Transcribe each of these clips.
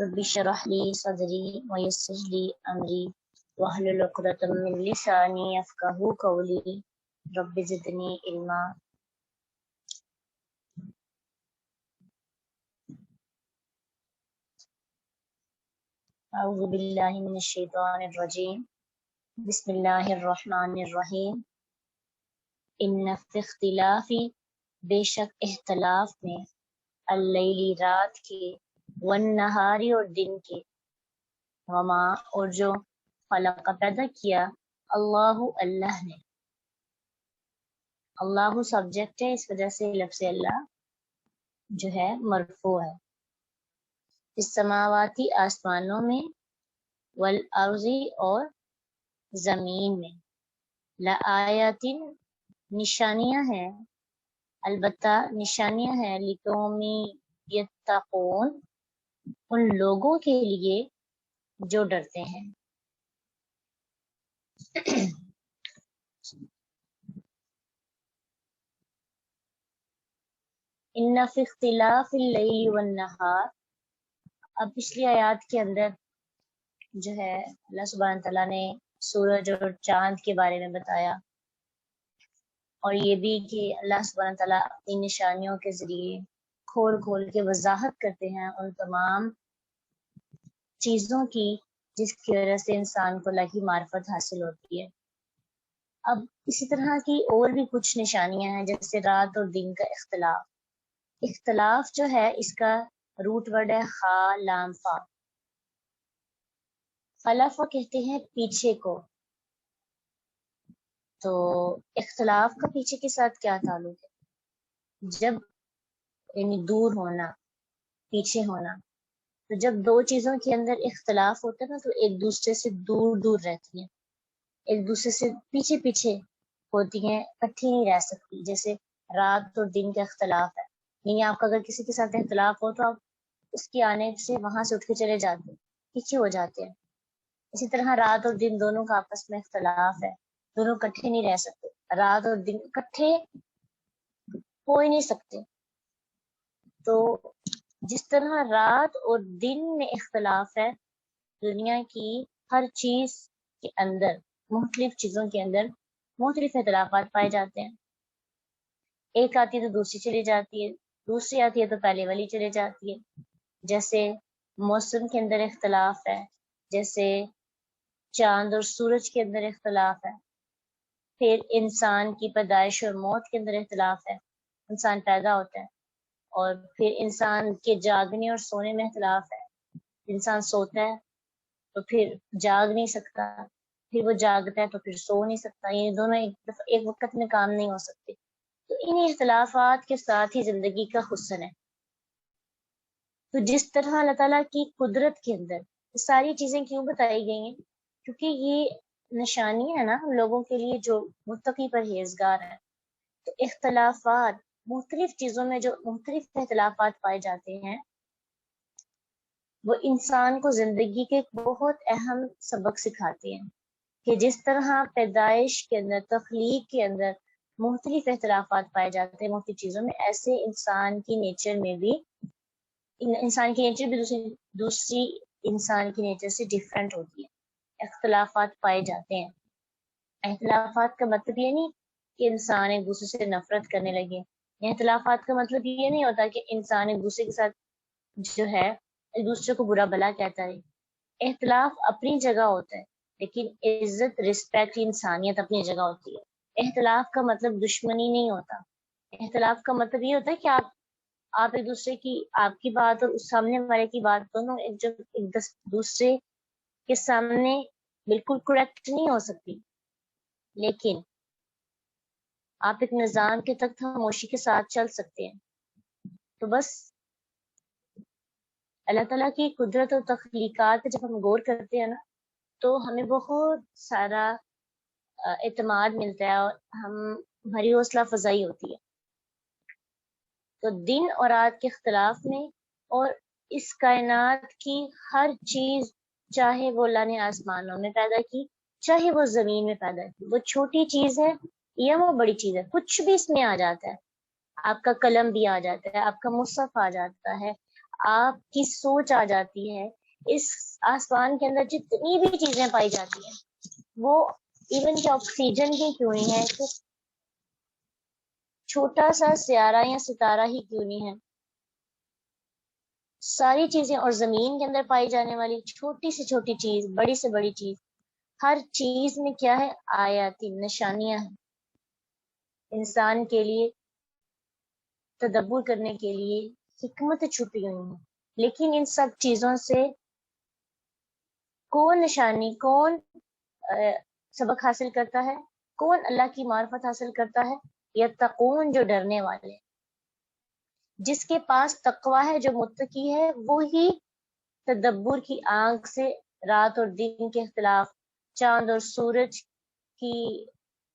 رب اشرح لي صدري ويسر لي أمري واحلل عقدة من لساني يفقهوا قولي رب زدني علما. أعوذ بالله من الشيطان الرجيم. بسم الله الرحمن الرحیم. ان فی اختلافی، بے شک اختلاف میں، اللیلی رات کے، والنہاری اور دن کے، وما اور جو، خلق پیدا کیا، اللہ اللہ نے. اللہ سبجیکٹ ہے، اس وجہ سے لفظ اللہ جو ہے مرفوع ہے. السماواتی آسمانوں میں، والارضی اور زمین میں، لآیات نشانیاں ہیں، البتہ نشانیاں ہیں، لقومی یتقون ان لوگوں کے لیے جو ڈرتے ہیں. ان فی اختلاف اللیل والنہار، اب پچھلی آیات کے اندر جو ہے اللہ سبحانہ تعالیٰ نے سورج اور چاند کے بارے میں بتایا، اور یہ بھی کہ اللہ سبحانہ تعالیٰ اپنی نشانیوں کے ذریعے کھول کھول کے وضاحت کرتے ہیں ان تمام چیزوں کی جس کی وجہ سے انسان کو اللہ کی معرفت حاصل ہوتی ہے. اب اسی طرح کی اور بھی کچھ نشانیاں ہیں، جیسے رات اور دن کا اختلاف. اختلاف جو ہے اس کا روٹ ورڈ ہے خا لام فا. خلف کہتے ہیں پیچھے کو. تو اختلاف کا پیچھے کے ساتھ کیا تعلق ہے؟ جب یعنی دور ہونا، پیچھے ہونا. تو جب دو چیزوں کے اندر اختلاف ہوتا ہے نا، تو ایک دوسرے سے دور دور رہتی ہیں، ایک دوسرے سے پیچھے پیچھے ہوتی ہیں، اکٹھی نہیں رہ سکتی. جیسے رات اور دن کا اختلاف ہے، یعنی آپ کا اگر کسی کے ساتھ اختلاف ہو تو آپ اس کے آنے سے وہاں سے اٹھ کے چلے جاتے ہیں، پیچھے ہو جاتے ہیں. اسی طرح رات اور دن دونوں کا آپس میں اختلاف ہے، دونوں اکٹھے نہیں رہ سکتے. رات اور دن اکٹھے ہو ہی نہیں سکتے. تو جس طرح رات اور دن میں اختلاف ہے، دنیا کی ہر چیز کے اندر، مختلف چیزوں کے اندر مختلف اختلافات پائے جاتے ہیں. ایک آتی ہے تو دوسری چلی جاتی ہے، دوسری آتی ہے تو پہلے والی چلی جاتی ہے. جیسے موسم کے اندر اختلاف ہے، جیسے چاند اور سورج کے اندر اختلاف ہے. پھر انسان کی پیدائش اور موت کے اندر اختلاف ہے، انسان پیدا ہوتا ہے. اور پھر انسان کے جاگنے اور سونے میں اختلاف ہے. انسان سوتا ہے تو پھر جاگ نہیں سکتا، پھر وہ جاگتا ہے تو پھر سو نہیں سکتا. یہ دونوں ایک وقت میں کام نہیں ہو سکتے. تو ان اختلافات کے ساتھ ہی زندگی کا حسن ہے. تو جس طرح اللہ تعالیٰ کی قدرت کے اندر یہ ساری چیزیں کیوں بتائی گئی ہیں؟ کیونکہ یہ نشانی ہے نا لوگوں کے لیے جو متقی پرہیزگار ہیں. تو اختلافات، مختلف چیزوں میں جو مختلف اختلافات پائے جاتے ہیں، وہ انسان کو زندگی کے ایک بہت اہم سبق سکھاتے ہیں کہ جس طرح پیدائش کے اندر، تخلیق کے اندر مختلف اختلافات پائے جاتے ہیں مختلف چیزوں میں، ایسے انسان کی نیچر میں بھی، انسان کی نیچر بھی دوسری انسان کی نیچر سے ڈیفرنٹ ہوتی ہے. اختلافات پائے جاتے ہیں. اختلافات کا مطلب یہ نہیں کہ انسان ایک دوسرے سے نفرت کرنے لگے. اختلافات کا مطلب یہ نہیں ہوتا کہ انسان ایک دوسرے کے ساتھ جو ہے ایک دوسرے کو برا بھلا کہتا ہے. اختلاف اپنی جگہ ہوتا ہے، لیکن عزت، رسپیکٹ، انسانیت اپنی جگہ ہوتی ہے. اختلاف کا مطلب دشمنی نہیں ہوتا. اختلاف کا مطلب یہ ہوتا ہے کہ آپ ایک دوسرے کی، آپ کی بات اور اس سامنے والے کی بات دونوں ایک دوسرے کے سامنے بالکل کریکٹ نہیں ہو سکتی، لیکن آپ ایک نظام کے تحت خاموشی کے ساتھ چل سکتے ہیں. تو بس اللہ تعالیٰ کی قدرت اور تخلیقات پہ جب ہم غور کرتے ہیں نا، تو ہمیں بہت سارا اعتماد ملتا ہے اور ہماری حوصلہ افزائی ہوتی ہے. تو دن اور رات کے اختلاف میں اور اس کائنات کی ہر چیز، چاہے وہ اللہ نے آسمانوں میں پیدا کی، چاہے وہ زمین میں پیدا کی، وہ چھوٹی چیز ہے یا وہ بڑی چیز ہے، کچھ بھی اس میں آ جاتا ہے. آپ کا قلم بھی آ جاتا ہے، آپ کا مصحف آ جاتا ہے، آپ کی سوچ آ جاتی ہے. اس آسمان کے اندر جتنی بھی چیزیں پائی جاتی ہیں وہ ایون کہ آکسیجن بھی کیوں نہیں ہے, تو چھوٹا سا سیارہ یا ستارہ ہی کیوں نہیں ہے, ساری چیزیں, اور زمین کے اندر پائی جانے والی چھوٹی سے چھوٹی چیز, بڑی سے بڑی چیز, ہر چیز میں کیا ہے, آیاتی, نشانیاں ہیں انسان کے لیے تدبر کرنے کے لیے, حکمت چھپی ہوئی ہیں. لیکن ان سب چیزوں سے کون نشانی, کون سبق حاصل کرتا ہے, کون اللہ کی معرفت حاصل کرتا ہے, یتقون, جو ڈرنے والے, جس کے پاس تقوی ہے, جو متقی ہے, وہی تدبر کی آنکھ سے رات اور دن کے اختلاف, چاند اور سورج کی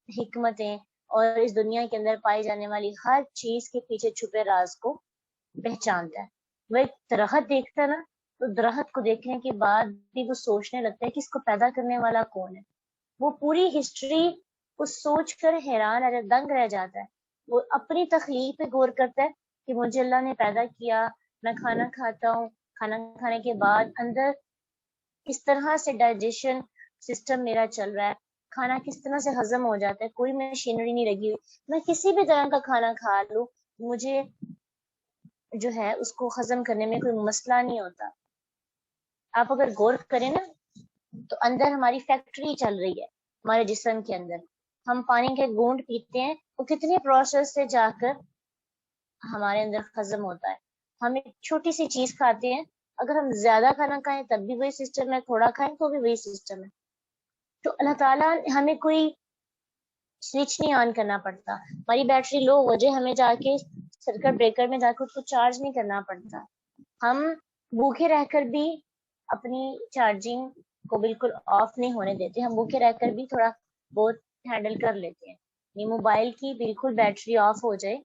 حکمتیں, اور اس دنیا کے اندر پائی جانے والی ہر چیز کے پیچھے چھپے راز کو پہچانتا ہے. وہ ایک درخت دیکھتا ہے نا, تو درخت کو دیکھنے کے بعد بھی وہ سوچنے لگتا ہے کہ اس کو پیدا کرنے والا کون ہے. وہ پوری ہسٹری کو سوچ کر حیران دنگ رہ جاتا ہے. وہ اپنی تخلیق پہ غور کرتا ہے کہ مجھے اللہ نے پیدا کیا, میں کھانا کھاتا ہوں, کھانا کھانے کے بعد اندر کس طرح سے ڈائجیشن سسٹم میرا چل رہا ہے, کھانا کس طرح سے ہضم ہو جاتا ہے, کوئی مشینری نہیں لگی ہوئی, میں کسی بھی طرح کا کھانا کھا لوں, مجھے جو ہے اس کو ہضم کرنے میں کوئی مسئلہ نہیں ہوتا. آپ اگر غور کریں نا تو اندر ہماری فیکٹری چل رہی ہے ہمارے جسم کے اندر. ہم پانی کے گھونٹ پیتے ہیں, وہ کتنے پروسیس سے جا کر ہمارے اندر ہضم ہوتا ہے. ہم ایک چھوٹی سی چیز کھاتے ہیں, اگر ہم زیادہ کھانا کھائیں تب بھی وہی سسٹم ہے, تھوڑا کھائیں تو بھی وہی سسٹم ہے. تو اللہ تعالیٰ ہمیں کوئی سوئچ نہیں آن کرنا پڑتا, ہماری بیٹری لو ہو جائے ہمیں جا کے سرکٹ بریکر میں جا کے اس کو چارج نہیں کرنا پڑتا. ہم بھوکے رہ کر بھی اپنی چارجنگ کو بالکل آف نہیں ہونے دیتے, ہم بھوکے رہ کر بھی تھوڑا بہت ہینڈل کر لیتے ہیں. یہ موبائل کی بالکل بیٹری آف ہو جائے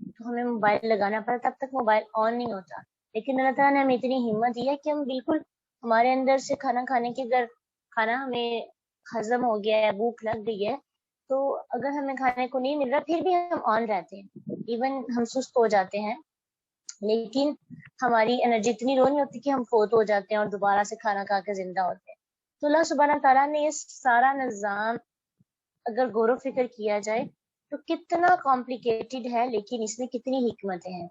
تو ہمیں موبائل لگانا پڑتا, تب تک موبائل آن نہیں ہوتا. لیکن اللہ تعالیٰ نے ہمیں اتنی ہمت دی ہے کہ ہم بالکل ہمارے اندر سے کھانا کھانے کے, اگر کھانا ہمیں ہضم ہو گیا ہے, بھوک لگ گئی ہے, تو اگر ہمیں کھانے کو نہیں مل رہا پھر بھی ہم آن رہتے ہیں. ایون ہم سست ہو جاتے ہیں, لیکن ہماری انرجی اتنی لو نہیں ہوتی کہ ہم فوت ہو جاتے ہیں اور دوبارہ سے کھانا کھا کے زندہ ہوتے ہیں. تو اللہ سبحانہ تعالیٰ نے یہ سارا نظام اگر غور و فکر کیا جائے تو کتنا کمپلیکیٹڈ ہے, لیکن اس میں کتنی حکمتیں ہیں.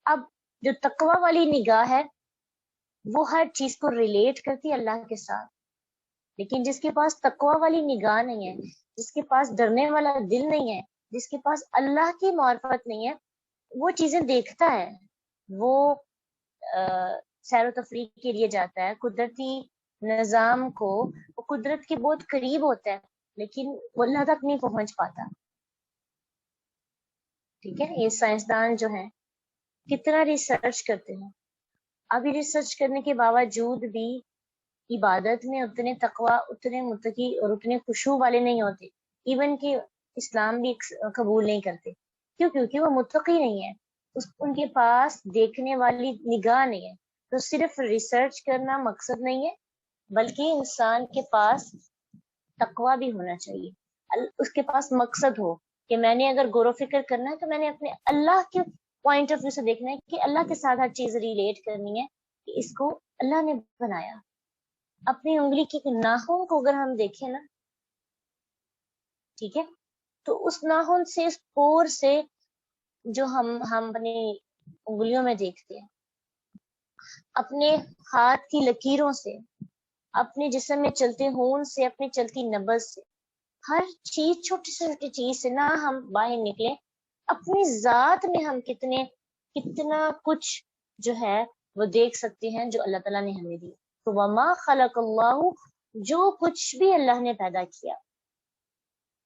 اب جو تقوی والی نگاہ ہے وہ ہر چیز کو ریلیٹ کرتی ہے اللہ کے ساتھ, لیکن جس کے پاس تقوی والی نگاہ نہیں ہے, جس کے پاس ڈرنے والا دل نہیں ہے, جس کے پاس اللہ کی معرفت نہیں ہے, وہ چیزیں دیکھتا ہے, وہ سیر و تفریح کے لیے جاتا ہے, قدرتی نظام کو, وہ قدرت کے بہت قریب ہوتا ہے, لیکن وہ اللہ تک نہیں پہنچ پاتا. ٹھیک ہے, یہ سائنسدان جو ہیں کتنا ریسرچ کرتے ہیں, ابھی ریسرچ کرنے کے باوجود بھی عبادت میں اتنے تقوی, اتنے متقی اور اتنے خشوع والے نہیں ہوتے. ایون کہ اسلام بھی قبول نہیں کرتے. کیوں؟ کیونکہ وہ متقی نہیں ہے, ان کے پاس دیکھنے والی نگاہ نہیں ہے. تو صرف ریسرچ کرنا مقصد نہیں ہے, بلکہ انسان کے پاس تقوی بھی ہونا چاہیے, اس کے پاس مقصد ہو کہ میں نے اگر غور و فکر کرنا ہے تو میں نے اپنے اللہ کے پوائنٹ آف ویو سے دیکھنا ہے کہ اللہ کے ساتھ ہر چیز ریلیٹ کرنی ہے کہ اس کو اللہ نے بنایا. اپنی انگلی کے ناخن کو اگر ہم دیکھیں نا, ٹھیک ہے, تو اس ناخن سے, اس پور سے جو ہم اپنی انگلیوں میں دیکھتے ہیں, اپنے ہاتھ کی لکیروں سے, اپنے جسم میں چلتے خون سے, اپنی چلتی نبض سے, ہر چیز چھوٹی سے چھوٹی چیز سے نہ ہم باہر نکلے, اپنی ذات میں ہم کتنا کچھ جو ہے وہ دیکھ سکتے ہیں جو اللہ تعالیٰ نے ہمیں دی. تو وما خلق اللہ, جو کچھ بھی اللہ نے پیدا کیا,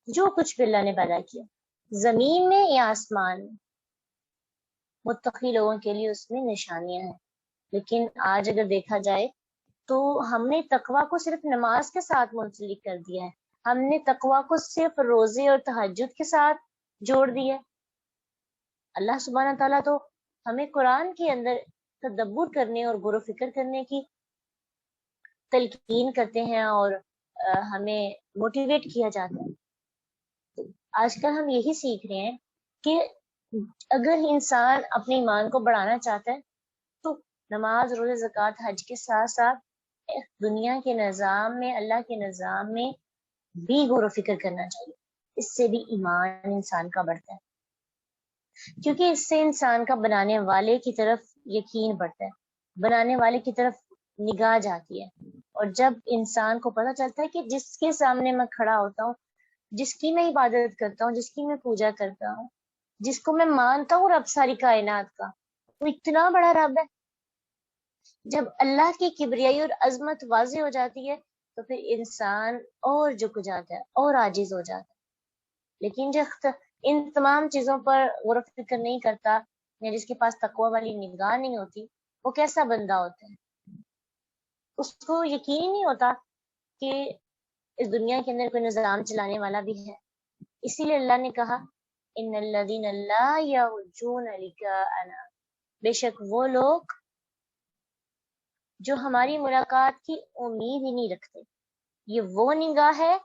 جو کچھ بھی اللہ نے پیدا کیا, زمین میں یا آسمان میں, متقی لوگوں کے لیے اس میں نشانیاں ہیں. لیکن آج اگر دیکھا جائے تو ہم نے تقوی کو صرف نماز کے ساتھ منسلک کر دیا ہے, ہم نے تقوی کو صرف روزے اور تہجد کے ساتھ جوڑ دیا. اللہ سبحانہ تعالیٰ تو ہمیں قرآن کے اندر تدبر کرنے اور غور و فکر کرنے کی تلقین کرتے ہیں اور ہمیں موٹیویٹ کیا جاتا ہے. آج کل ہم یہی سیکھ رہے ہیں کہ اگر انسان اپنے ایمان کو بڑھانا چاہتا ہے تو نماز روزے زکوٰۃ حج کے ساتھ ساتھ دنیا کے نظام میں، اللہ کے نظام میں بھی غور و فکر کرنا چاہیے. اس سے بھی ایمان انسان کا بڑھتا ہے، کیونکہ اس سے انسان کا بنانے والے کی طرف یقین بڑھتا ہے، بنانے والے کی طرف نگاہ جاتی ہے. اور جب انسان کو پتہ چلتا ہے کہ جس کے سامنے میں کھڑا ہوتا ہوں، جس کی میں عبادت کرتا ہوں، جس کی میں پوجا کرتا ہوں، جس کو میں مانتا ہوں رب ساری کائنات کا، وہ اتنا بڑا رب ہے. جب اللہ کی کبریائی اور عظمت واضح ہو جاتی ہے تو پھر انسان اور جھک جاتا ہے اور عاجز ہو جاتا ہے. لیکن جو ان تمام چیزوں پر غور و فکر نہیں کرتا یا جس کے پاس تقوی والی نگاہ نہیں ہوتی، وہ کیسا بندہ ہوتا ہے؟ اس کو یقین ہی نہیں ہوتا کہ اس دنیا کے اندر کوئی نظام چلانے والا بھی ہے. اسی لیے اللہ نے کہا ان الذین لا یرجون لقاءنا، بے شک وہ لوگ جو ہماری ملاقات کی امید ہی نہیں رکھتے. یہ وہ نگاہ ہے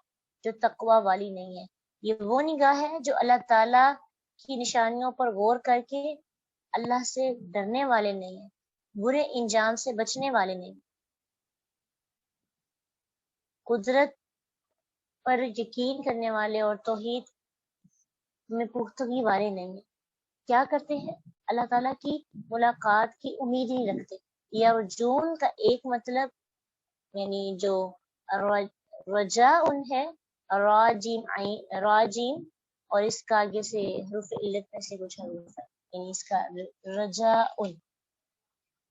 جو تقوی والی نہیں ہے، یہ وہ نگاہ ہے جو اللہ تعالیٰ کی نشانیوں پر غور کر کے اللہ سے ڈرنے والے نہیں ہیں، برے انجام سے بچنے والے نہیں، قدرت پر یقین کرنے والے اور توحید میں پختگی والے نہیں ہیں. کیا کرتے ہیں؟ اللہ تعالیٰ کی ملاقات کی امید ہی رکھتے. یا رجون کا ایک مطلب یعنی جو رجاء ہے، راجیم اور اس کا آگے سے حروف علت میں سے کچھ حروف ہے، یعنی اس کا رجاء،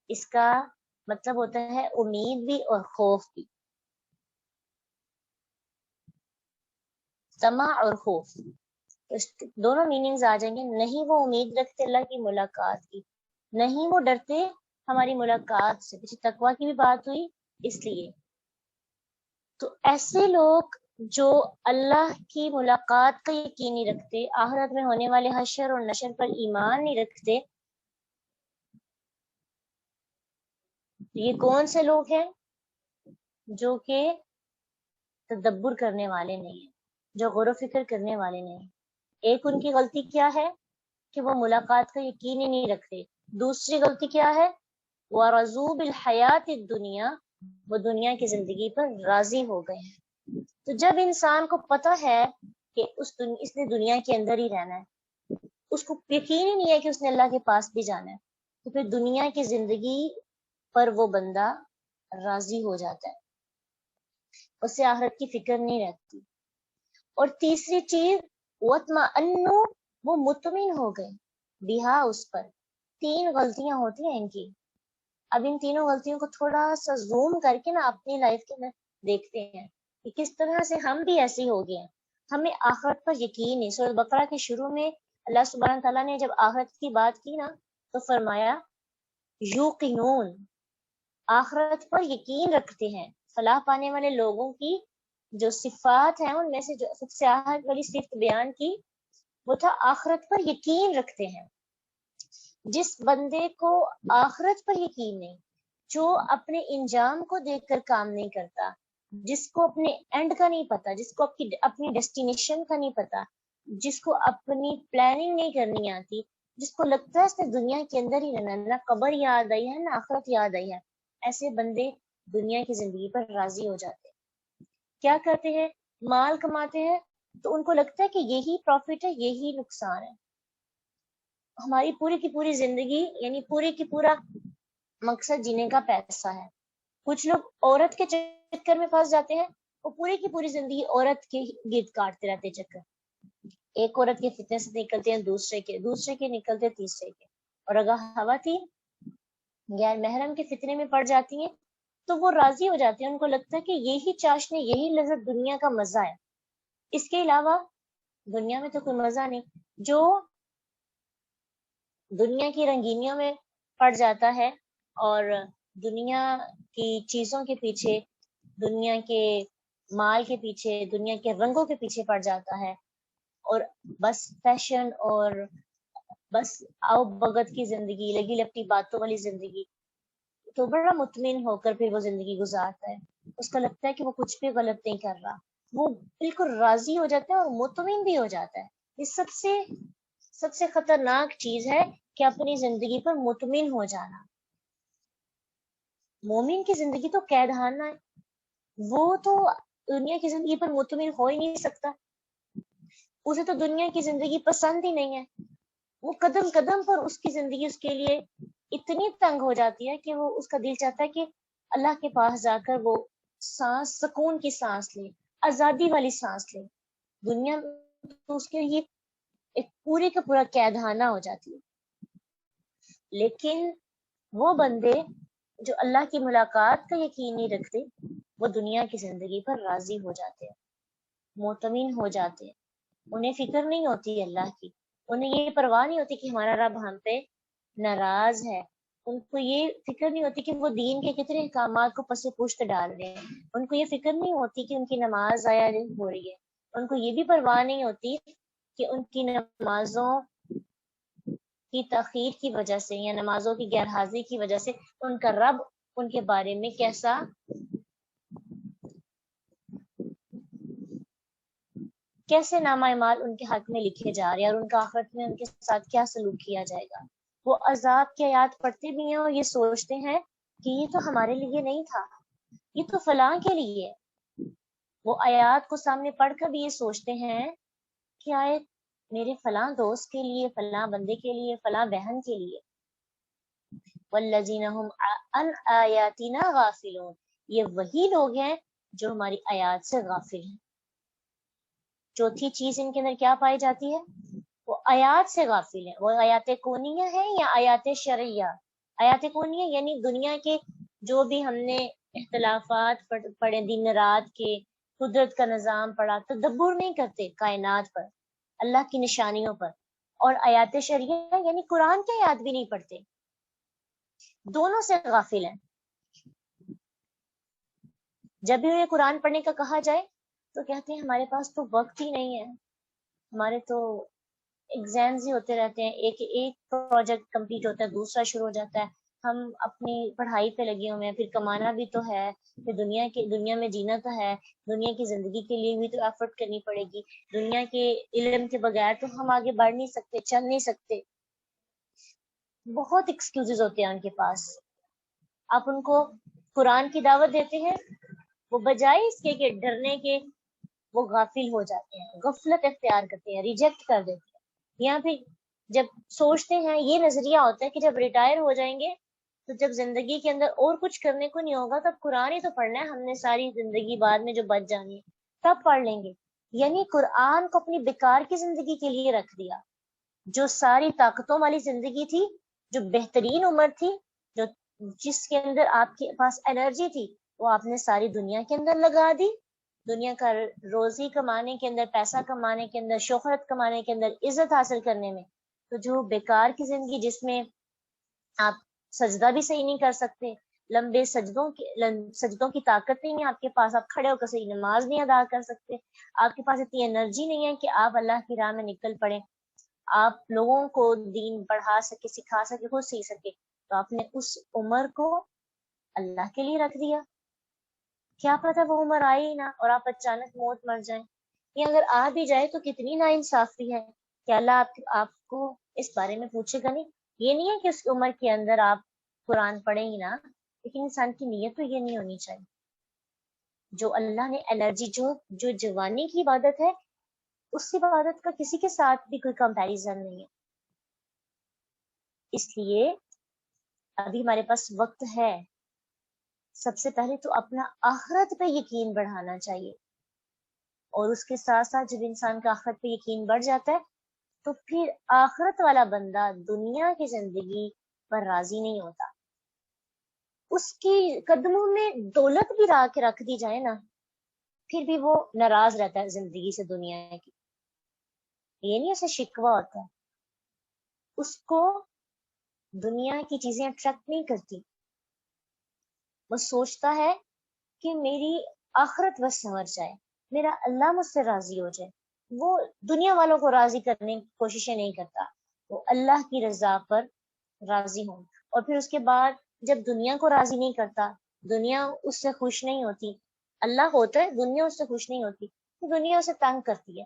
اس کا مطلب ہوتا ہے امید بھی اور خوف بھی، طمع اور خوف، دونوں میننگز آ جائیں گے. نہیں وہ امید رکھتے اللہ کی ملاقات کی، نہیں وہ ڈرتے ہماری ملاقات سے. پیچھے تقوی کی بھی بات ہوئی اس لیے. تو ایسے لوگ جو اللہ کی ملاقات کا یقین نہیں رکھتے، آخرت میں ہونے والے حشر اور نشر پر ایمان نہیں رکھتے، یہ کون سے لوگ ہیں؟ جو کہ تدبر کرنے والے نہیں ہیں، جو غور و فکر کرنے والے نہیں ہیں. ایک ان کی غلطی کیا ہے کہ وہ ملاقات کا یقین ہی نہیں رکھتے. دوسری غلطی کیا ہے؟ وَرَضُوا بِالْحَيَاةِ الدُّنْيَا، وہ دنیا کی زندگی پر راضی ہو گئے ہیں. تو جب انسان کو پتہ ہے کہ اس نے دنیا کے اندر ہی رہنا ہے، اس کو یقین ہی نہیں ہے کہ اس نے اللہ کے پاس بھی جانا ہے، تو پھر دنیا کی زندگی پر وہ بندہ راضی ہو جاتا ہے، اس سے آخرت کی فکر نہیں رہتی. اور تیسری چیز وَاطْمَأَنُّوا، وہ مطمئن ہو گئے، بہا، اس پر. 3 غلطیاں ہوتی ہیں ان کی. اب ان تینوں غلطیوں کو تھوڑا سا زوم کر کے نا اپنی لائف کے اندر دیکھتے ہیں کہ کس طرح سے ہم بھی ایسے ہو گئے ہیں. ہمیں آخرت پر یقین نہیں. سورۃ بقرہ کے شروع میں اللہ سبحانہ تعالیٰ نے جب آخرت کی بات کی نا تو فرمایا یوقنون، آخرت پر یقین رکھتے ہیں. فلاح پانے والے لوگوں کی جو صفات ہیں ان میں سے جو سب سے اہم والی صفت بیان کی وہ تھا آخرت پر یقین رکھتے ہیں. جس بندے کو آخرت پر یقین نہیں، جو اپنے انجام کو دیکھ کر کام نہیں کرتا، جس کو اپنے اینڈ کا نہیں پتا، جس کو اپنی ڈیسٹینیشن کا نہیں پتا، جس کو اپنی پلاننگ نہیں کرنی آتی، جس کو لگتا ہے اس نے دنیا کے اندر ہی رہنا، نہ قبر یاد آئی ہے نہ آخرت یاد آئی ہے، ایسے بندے دنیا کی زندگی پر راضی ہو جاتے ہیں. کیا کرتے ہیں؟ مال کماتے ہیں تو ان کو لگتا ہے کہ یہی پروفٹ ہے، یہی نقصان ہے. ہماری پوری کی پوری زندگی یعنی پوری کی پورا مقصد جینے کا پیسہ ہے. کچھ لوگ عورت کے چکر میں پھنس جاتے ہیں، وہ پوری کی پوری زندگی عورت کے گرد کاٹتے رہتے چکر. ایک عورت کے فتنے سے نکلتے ہیں دوسرے کے نکلتے تیسرے کے. اور اگر خواتین غیر محرم کے فتنے میں پڑ جاتی ہیں تو وہ راضی ہو جاتے ہیں، ان کو لگتا ہے کہ یہی چاشنی، یہی لذت دنیا کا مزہ ہے، اس کے علاوہ دنیا میں تو کوئی مزہ نہیں. جو دنیا کی رنگینیوں میں پڑ جاتا ہے اور دنیا کی چیزوں کے پیچھے، دنیا کے مال کے پیچھے، دنیا کے رنگوں کے پیچھے پڑ جاتا ہے اور بس فیشن اور بس آؤ بگت کی زندگی، لگی لپٹی باتوں والی زندگی، تو بڑا مطمئن ہو کر پھر وہ زندگی گزارتا ہے. اس کو لگتا ہے کہ وہ کچھ بھی غلط نہیں کر رہا، وہ بالکل راضی ہو جاتا ہے اور مطمئن بھی ہو جاتا ہے. یہ سب سے خطرناک چیز ہے کہ اپنی زندگی پر مطمئن ہو جانا. مومن کی زندگی تو قیدخانہ ہے، وہ تو دنیا کی زندگی پر مطمئن ہو ہی نہیں سکتا، اسے تو دنیا کی زندگی پسند ہی نہیں ہے، وہ قدم قدم پر اس کی زندگی اس کے لیے اتنی تنگ ہو جاتی ہے کہ وہ اس کا دل چاہتا ہے کہ اللہ کے پاس جا کر وہ سانس، سکون کی سانس لے، آزادی والی سانس لے۔ دنیا تو اس کے لیے ایک پورے کا پورا قیدخانہ ہو جاتی ہے۔ لیکن وہ بندے جو اللہ کی ملاقات کا یقین نہیں رکھتے، وہ دنیا کی زندگی پر راضی ہو جاتے ہیں، مطمئن ہو جاتے ہیں، انہیں فکر نہیں ہوتی اللہ کی، انہیں یہ پرواہ نہیں ہوتی کہ ہمارا رب ہم پہ ناراض ہے، ان کو یہ فکر نہیں ہوتی کہ وہ دین کے کتنے احکامات کو پس پشت ڈال رہے ہیں، ان کو یہ فکر نہیں ہوتی کہ ان کی نماز ضائع ہو رہی ہے، ان کو یہ بھی پرواہ نہیں ہوتی کہ ان کی نمازوں کی تاخیر کی وجہ سے یا نمازوں کی غیر حاضری کی وجہ سے ان کا رب ان کے بارے میں کیسے نامہ اعمال ان کے حق میں لکھے جا رہے ہیں اور ان کا آخرت میں ان کے ساتھ کیا سلوک کیا جائے گا۔ وہ عذاب کی آیات پڑھتے بھی ہیں اور یہ سوچتے ہیں کہ یہ تو ہمارے لیے نہیں تھا، یہ تو فلاں کے لیے۔ وہ آیات کو سامنے پڑھ کر بھی یہ سوچتے ہیں کہ آیت میرے فلاں دوست کے لیے، فلاں بندے کے لیے، فلاں بہن کے لیے۔ والذین هم عن آیاتنا غافلون، یہ وہی لوگ ہیں جو ہماری آیات سے غافل ہیں۔ چوتھی چیز ان کے اندر کیا پائی جاتی ہے؟ وہ آیات سے غافل ہیں۔ وہ آیات کونیہ ہیں یا آیات شرعیہ؟ آیات کونیہ یعنی دنیا کے جو بھی ہم نے اختلافات پڑھے، دن رات کے، قدرت کا نظام پڑھا، تدبر نہیں کرتے کائنات پر، اللہ کی نشانیوں پر۔ اور آیات شرعیہ یعنی قرآن کی آیات بھی نہیں پڑھتے، دونوں سے غافل ہیں۔ جب بھی انہیں قرآن پڑھنے کا کہا جائے تو کہتے ہیں ہمارے پاس تو وقت ہی نہیں ہے، ہمارے تو ایگزامز ہی ہوتے رہتے ہیں، ایک پروجیکٹ کمپلیٹ ہوتا ہے دوسرا شروع ہو جاتا ہے، ہم اپنی پڑھائی پہ لگے ہوئے ہیں، پھر کمانا بھی تو ہے، پھر دنیا میں جینا تو ہے، دنیا کی زندگی کے لیے بھی تو ایفرٹ کرنی پڑے گی، دنیا کے علم کے بغیر تو ہم آگے بڑھ نہیں سکتے، چل نہیں سکتے۔ بہت ایکسکیوزز ہوتے ہیں ان کے پاس۔ آپ ان کو قرآن کی دعوت دیتے ہیں، وہ بجائے اس کے کہ ڈرنے کے وہ غافل ہو جاتے ہیں، غفلت اختیار کرتے ہیں، ریجیکٹ کر دیتے ہیں۔ یہاں پہ جب سوچتے ہیں، یہ نظریہ ہوتا ہے کہ جب ریٹائر ہو جائیں گے تو جب زندگی کے اندر اور کچھ کرنے کو نہیں ہوگا تب قرآن ہی تو پڑھنا ہے، ہم نے ساری زندگی بعد میں جو بچ جانی ہے تب پڑھ لیں گے۔ یعنی قرآن کو اپنی بیکار کی زندگی کے لیے رکھ دیا۔ جو ساری طاقتوں والی زندگی تھی، جو بہترین عمر تھی، جس کے اندر آپ کے پاس انرجی تھی، وہ آپ نے ساری دنیا کے اندر لگا دی، دنیا کا روزی کمانے کے اندر، پیسہ کمانے کے اندر، شہرت کمانے کے اندر، عزت حاصل کرنے میں۔ تو جو بیکار کی زندگی جس میں آپ سجدہ بھی صحیح نہیں کر سکتے، لمبے سجدوں کی طاقت نہیں ہے آپ کے پاس، آپ کھڑے ہو کر صحیح نماز نہیں ادا کر سکتے، آپ کے پاس اتنی انرجی نہیں ہے کہ آپ اللہ کی راہ میں نکل پڑے، آپ لوگوں کو دین پڑھا سکے، سکھا سکے، خود سیکھ سکے، تو آپ نے اس عمر کو اللہ کے لیے رکھ دیا۔ کیا پتہ وہ عمر آئی نہ اور آپ اچانک موت مر جائیں، یا اگر آ بھی جائے تو کتنی ناانصافی ہے کہ اللہ آپ کو اس بارے میں پوچھے گا نہیں۔ یہ نہیں ہے کہ اس عمر کے اندر آپ قرآن پڑھیں ہی نہ، لیکن انسان کی نیت تو یہ نہیں ہونی چاہیے۔ جو اللہ نے انرجی، جو جوانی کی عبادت ہے، اس عبادت کا کسی کے ساتھ بھی کوئی کمپیریزن نہیں ہے۔ اس لیے ابھی ہمارے پاس وقت ہے، سب سے پہلے تو اپنا آخرت پہ یقین بڑھانا چاہیے، اور اس کے ساتھ ساتھ جب انسان کا آخرت پہ یقین بڑھ جاتا ہے تو پھر آخرت والا بندہ دنیا کی زندگی پر راضی نہیں ہوتا۔ اس کی قدموں میں دولت بھی رکھ دی جائے نا، پھر بھی وہ ناراض رہتا ہے زندگی سے، دنیا کی۔ یہ نہیں اسے شکوہ ہوتا ہے، اس کو دنیا کی چیزیں اٹریکٹ نہیں کرتی، وہ سوچتا ہے کہ میری آخرت بس سنور جائے، میرا اللہ مجھ سے راضی ہو جائے۔ وہ دنیا والوں کو راضی کرنے کی کوششیں نہیں کرتا، وہ اللہ کی رضا پر راضی ہوں۔ اور پھر اس کے بعد جب دنیا کو راضی نہیں کرتا، دنیا اس سے خوش نہیں ہوتی، اللہ ہوتا ہے دنیا اس سے خوش نہیں ہوتی، تو دنیا اسے تنگ کرتی ہے،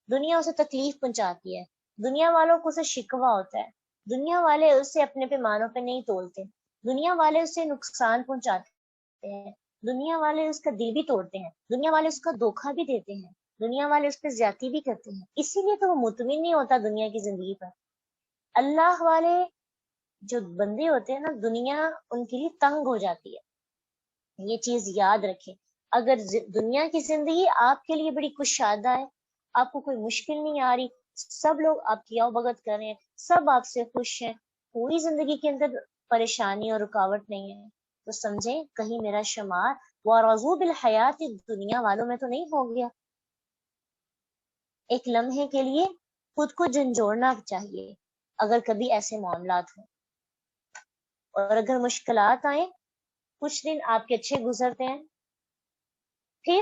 دنیا اسے تکلیف پہنچاتی ہے، دنیا والوں کو اسے شکوہ ہوتا ہے، دنیا والے اسے اپنے پیمانوں پہ نہیں تولتے۔ دنیا والے اسے نقصان پہنچاتے ہیں، دنیا والے اس کا دل بھی توڑتے ہیں، دنیا والے اس کا دھوکہ بھی دیتے ہیں، دنیا والے اس پہ زیادتی بھی کرتے ہیں، اسی لیے تو وہ مطمئن نہیں ہوتا دنیا کی زندگی پر۔ اللہ والے جو بندے ہوتے ہیں نا، دنیا ان کے لیے تنگ ہو جاتی ہے، یہ چیز یاد رکھیں۔ اگر دنیا کی زندگی آپ کے لیے بڑی کشادہ ہے، آپ کو کوئی مشکل نہیں آ رہی، سب لوگ آپ کی آؤ بھگت کر رہے ہیں، سب آپ سے خوش ہیں، کوئی زندگی کے اندر پریشانی اور رکاوٹ نہیں ہے، تو سمجھیں کہیں میرا شمار وَرَضُوا بِالْحَيَاةِ دنیا والوں میں تو نہیں ہو گیا۔ ایک لمحے کے لیے خود کو جھنجھوڑنا چاہیے اگر کبھی ایسے معاملات ہوں، اور اگر مشکلات آئیں، کچھ دن آپ کے اچھے گزرتے ہیں، پھر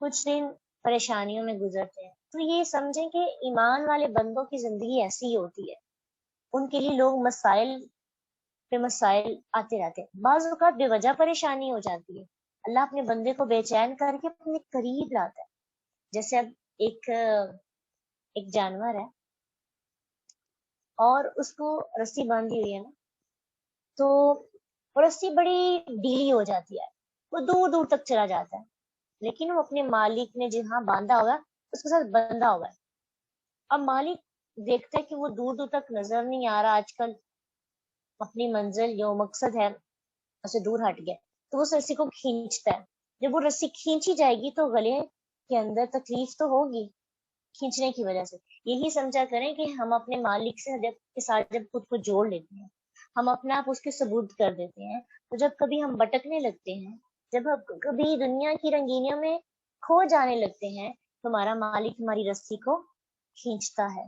کچھ دن پریشانیوں میں گزرتے ہیں، تو یہ سمجھیں کہ ایمان والے بندوں کی زندگی ایسی ہی ہوتی ہے، ان کے لیے لوگ مسائل پہ مسائل آتے رہتے ہیں، بعض اوقات بے وجہ پریشانی ہو جاتی ہے، اللہ اپنے بندے کو بے چین کر کے اپنے قریب لاتا ہے۔ جیسے اب ایک جانور ہے اور اس کو رسی باندھی ہوئی ہے نا، تو وہ رسی بڑی ڈھیلی ہو جاتی ہے، وہ دور دور تک چلا جاتا ہے، لیکن وہ اپنے مالک نے جہاں باندھا ہوا اس کے ساتھ بندھا ہوا ہے۔ اب مالک دیکھتا ہے کہ وہ دور دور تک نظر نہیں آ رہا، آج کل اپنی منزل جو مقصد ہے اسے دور ہٹ گیا، تو وہ اس رسی کو کھینچتا ہے۔ جب وہ رسی کھینچی جائے گی تو گلے کے اندر تکلیف تو ہوگی کھینچنے کی وجہ سے۔ یہی سمجھا کریں کہ ہم اپنے مالک سے کے ساتھ جب خود کو جوڑ لیتے ہیں، ہم اپنا آپ اس کے ثبوت کر دیتے ہیں، تو جب کبھی ہم بٹکنے لگتے ہیں، جب ہم کبھی دنیا کی رنگینیوں میں کھو جانے لگتے ہیں، تو ہمارا مالک ہماری رسی کو کھینچتا ہے۔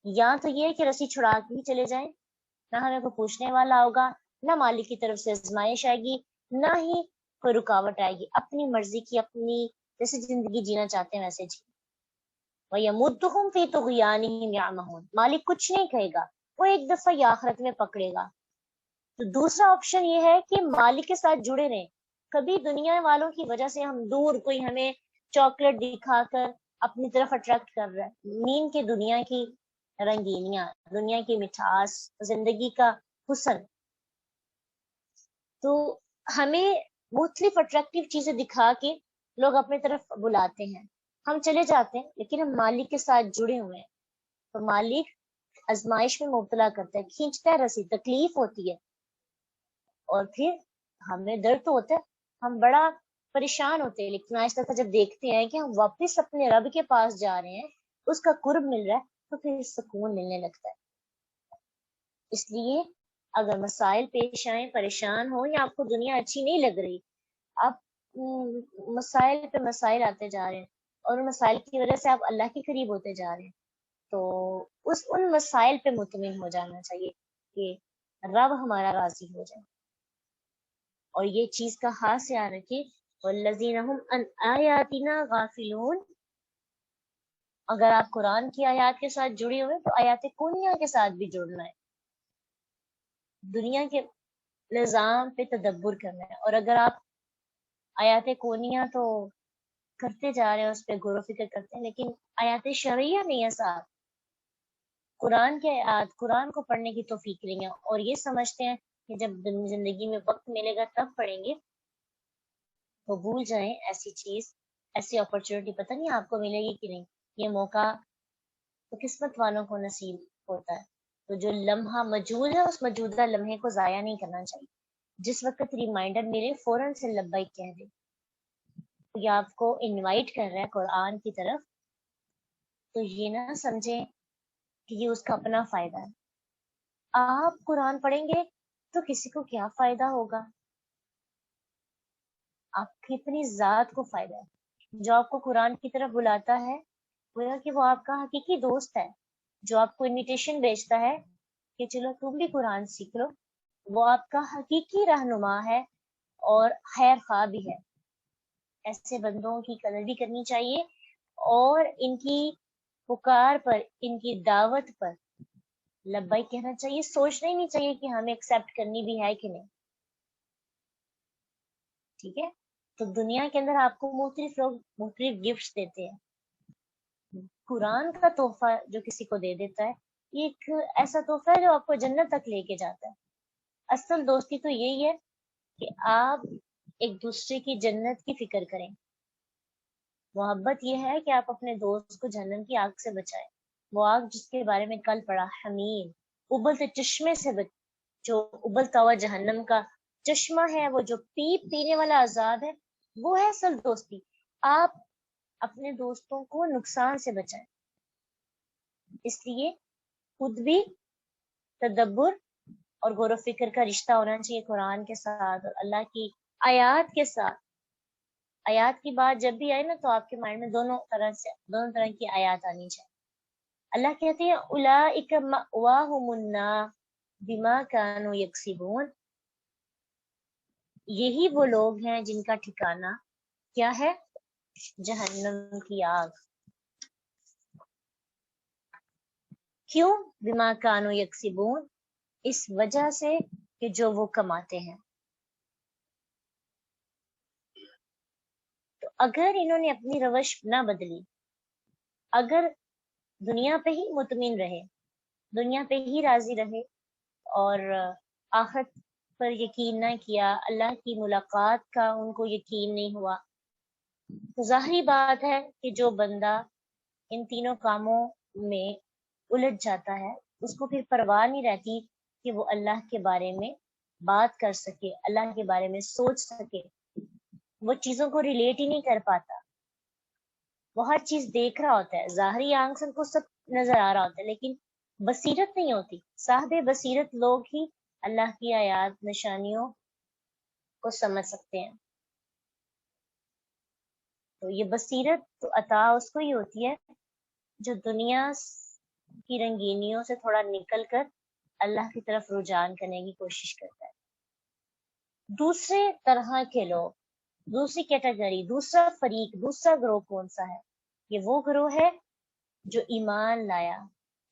یا تو یہ کہ رسی چھڑا کے ہی چلے جائیں، نہ ہمیں کوئی پوچھنے والا ہوگا، نہ مالک کی طرف سے آزمائش آئے گی، نہ ہی کوئی رکاوٹ آئے گی، اپنی مرضی کی اپنی جیسے زندگی جینا چاہتے ہیں ویسے جی۔ وَيَمُدُّهُمْ فِي طُغْيَانِهِمْ يَعْمَهُونَ، مالک کچھ نہیں کہے گا، وہ ایک دفعہ یہ آخرت میں پکڑے گا۔ تو دوسرا آپشن یہ ہے کہ مالک کے ساتھ جڑے رہیں، کبھی دنیا والوں کی وجہ سے ہم دور، کوئی ہمیں چاکلیٹ دکھا کر اپنی طرف اٹریکٹ کر رہا ہے، نیند کے دنیا کی رنگینیاں، دنیا کی مٹھاس، زندگی کا حسن، تو ہمیں مختلف اٹریکٹیو چیزیں دکھا کے لوگ اپنی طرف بلاتے ہیں، ہم چلے جاتے ہیں، لیکن ہم مالک کے ساتھ جڑے ہوئے ہیں، تو مالک آزمائش میں مبتلا کرتا ہے، کھینچتا ہے رسی، تکلیف ہوتی ہے، اور پھر ہمیں درد تو ہوتا ہے، ہم بڑا پریشان ہوتے ہیں، لیکن آہستہ آہستہ جب دیکھتے ہیں کہ ہم واپس اپنے رب کے پاس جا رہے ہیں، اس کا قرب مل رہا ہے، تو پھر سکون ملنے لگتا ہے۔ اس لیے اگر مسائل پیش آئیں، پریشان ہو، یا آپ کو دنیا اچھی نہیں لگ رہی، آپ مسائل پہ مسائل آتے جا رہے ہیں، اور ان مسائل کی وجہ سے آپ اللہ کے قریب ہوتے جا رہے ہیں، تو ان مسائل پہ مطمئن ہو جانا چاہیے کہ رب ہمارا راضی ہو جائے، اور یہ چیز کا خاص خیال رکھیں وَالَّذِينَ هُمْ عَنْ آيَاتِنَا غَافِلُونَ۔ اگر آپ قرآن کی آیات کے ساتھ جڑے ہوئے تو آیات کونیہ کے ساتھ بھی جڑنا ہے، دنیا کے نظام پہ تدبر کرنا ہے، اور اگر آپ آیات کونیہ تو کرتے جا رہے ہیں، اس پہ غور و فکر کرتے ہیں، لیکن آیات شرعیہ نہیں ہے ساتھ، قرآن کے آیات، قرآن کو پڑھنے کی توفیق نہیں ہے، اور یہ سمجھتے ہیں کہ جب زندگی میں وقت ملے گا تب پڑھیں گے، تو بھول جائیں ایسی چیز، ایسی اپرچونٹی پتہ نہیں آپ کو ملے گی کہ نہیں، یہ موقع تو قسمت والوں کو نصیب ہوتا ہے، تو جو لمحہ موجود ہے اس موجودہ لمحے کو ضائع نہیں کرنا چاہیے، جس وقت ریمائنڈر ملے فوراً سے لبیک کہہ دیں، یہ آپ کو انوائٹ کر رہا ہے قرآن کی طرف، تو یہ نہ سمجھیں کہ یہ اس کا اپنا فائدہ ہے، آپ قرآن پڑھیں گے تو کسی کو کیا فائدہ ہوگا، آپ کی اپنی ذات کو فائدہ ہے۔ جو آپ کو قرآن کی طرف بلاتا ہے گویا کہ وہ آپ کا حقیقی دوست ہے، جو آپ کو انویٹیشن بھیجتا ہے کہ چلو تم بھی قرآن سیکھ لو، وہ آپ کا حقیقی رہنما ہے اور خیر خواہ بھی ہے۔ ایسے بندوں کی قدر بھی کرنی چاہیے، اور ان کی پکار پر، ان کی دعوت پر لبیک کہنا چاہیے، سوچنا ہی نہیں چاہیے کہ ہمیں ایکسیپٹ کرنی بھی ہے کہ نہیں، ٹھیک ہے۔ تو دنیا کے اندر آپ کو مختلف لوگ مختلف گفٹس دیتے ہیں، قرآن کا تحفہ جو کسی کو دے دیتا ہے، یہ ایک ایسا تحفہ ہے جو آپ کو جنت تک لے کے جاتا ہے، اصل دوستی تو یہی ہے کہ آپ ایک دوسرے کی جنت کی فکر کریں. محبت یہ ہے کہ آپ اپنے دوست کو جہنم کی آگ سے بچائیں. وہ آگ جس کے بارے میں کل پڑھا، حمیم، ابلتے چشمے سے جو ابلتا ہوا جہنم کا چشمہ ہے، وہ جو پینے والا عذاب ہے، وہ ہے اصل دوستی. آپ اپنے دوستوں کو نقصان سے بچائیں. اس لیے خود بھی تدبر اور غور و فکر کا رشتہ ہونا چاہیے قرآن کے ساتھ اور اللہ کی آیات کے ساتھ. آیات کی بات جب بھی آئے نا تو آپ کے مائنڈ میں دونوں طرح کی آیات آنی چاہیے. اللہ کہتے ہیں اولئک مأواہم النار بما کانوا یکسبون، یہی وہ لوگ ہیں جن کا ٹھکانہ کیا ہے؟ جہنم کی آگ. کیوں؟ بما کانوا یکسبون، اس وجہ سے کہ جو وہ کماتے ہیں. تو اگر انہوں نے اپنی روش نہ بدلی، اگر دنیا پہ ہی مطمئن رہے، دنیا پہ ہی راضی رہے اور آخرت پر یقین نہ کیا، اللہ کی ملاقات کا ان کو یقین نہیں ہوا، تو ظاہری بات ہے کہ جو بندہ ان تینوں کاموں میں الجھ جاتا ہے اس کو پھر پرواہ نہیں رہتی کہ وہ اللہ کے بارے میں بات کر سکے، اللہ کے بارے میں سوچ سکے. وہ چیزوں کو ریلیٹ ہی نہیں کر پاتا. وہ ہر چیز دیکھ رہا ہوتا ہے، ظاہری آنکھ سے کو سب نظر آ رہا ہوتا ہے، لیکن بصیرت نہیں ہوتی. صاحب بصیرت لوگ ہی اللہ کی آیات نشانیوں کو سمجھ سکتے ہیں. تو یہ بصیرت تو عطا اس کو ہی ہوتی ہے جو دنیا کی رنگینیوں سے تھوڑا نکل کر اللہ کی طرف رجوع کرنے کی کوشش کرتا ہے. دوسرے طرح کے لوگ، دوسری کیٹیگری، دوسرا فریق، دوسرا گروہ کون سا ہے؟ یہ وہ گروہ ہے جو ایمان لایا،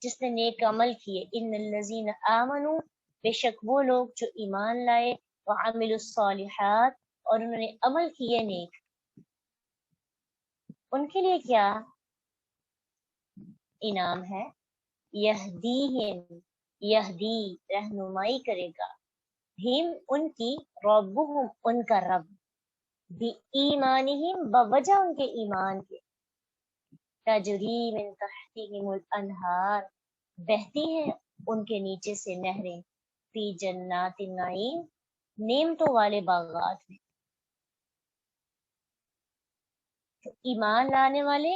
جس نے نیک عمل کیے. ان الذین آمنوا، بے شک وہ لوگ جو ایمان لائے، وعملوا الصالحات، اور انہوں نے عمل کیے نیک. ان کے لیے کیا انعام ہے؟ یہدیہم، یہدی رہنمائی کرے گا، ہم ان کی، ربہم ان کا رب، بی ایمانہم بوجہ ان کے ایمان کے، تجری من تحتہم الانہار، بہتی ہیں ان کے نیچے سے نہریں، فی جنات النعیم، نعمتوں والے باغات میں. تو ایمان لانے والے،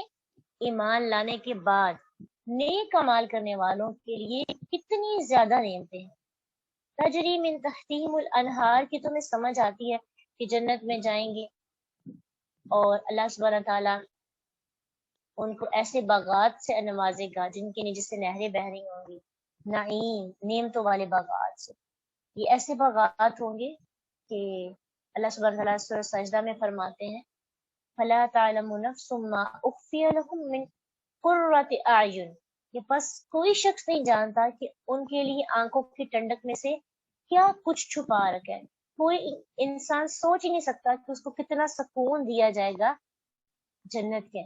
ایمان لانے کے بعد نیک اعمال کرنے والوں کے لیے کتنی زیادہ نعمتیں ہیں. تجری من تحتہم الانہار کی تمہیں سمجھ آتی ہے کہ جنت میں جائیں گے اور اللہ سبحانہ تعالیٰ ان کو ایسے باغات سے نوازے گا جن کے نیچے سے نہریں بہ رہی ہوں گی. نعیم، نعمتوں والے باغات سے. یہ ایسے باغات ہوں گے کہ اللہ سبحانہ تعالیٰ سورہ سجدہ میں فرماتے ہیں فَلَا تَعْلَمُ نَفْسٌ مَا أُخْفِيَ لَهُم مِّن قُرَّةِ أَعْيُنٍ، کہ بس کوئی شخص نہیں جانتا کہ ان کے لیے آنکھوں کی ٹھنڈک میں سے کیا کچھ چھپا رکھا ہے. کوئی انسان سوچ ہی نہیں سکتا کہ اس کو کتنا سکون دیا جائے گا جنت کے.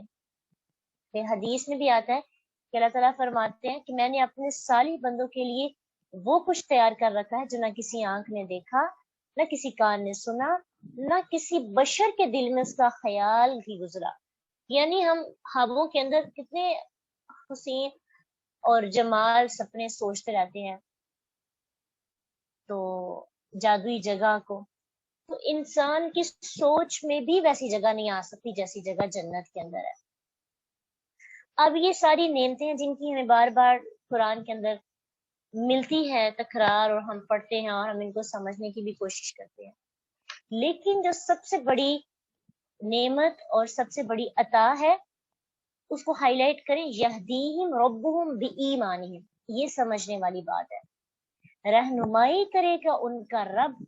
حدیث میں بھی آتا ہے کہ اللہ تعالیٰ فرماتے ہیں کہ میں نے اپنے صالح بندوں کے لیے وہ کچھ تیار کر رکھا ہے جو نہ کسی آنکھ نے دیکھا، نہ کسی کان نے سنا، نہ کسی بشر کے دل میں اس کا خیال بھی گزرا. یعنی ہم خوابوں کے اندر کتنے حسین اور جمال سپنے سوچتے رہتے ہیں تو جادوئی جگہ کو، تو انسان کی سوچ میں بھی ویسی جگہ نہیں آ سکتی جیسی جگہ جنت کے اندر ہے. اب یہ ساری نعمتیں ہیں جن کی ہمیں بار بار قرآن کے اندر ملتی ہے تکرار، اور ہم پڑھتے ہیں اور ہم ان کو سمجھنے کی بھی کوشش کرتے ہیں، لیکن جو سب سے بڑی نعمت اور سب سے بڑی عطا ہے اس کو ہائی لائٹ کریں، یہدیہم ربہم بایمانہم، یہ سمجھنے والی بات ہے. رہنمائی کرے گا ان کا رب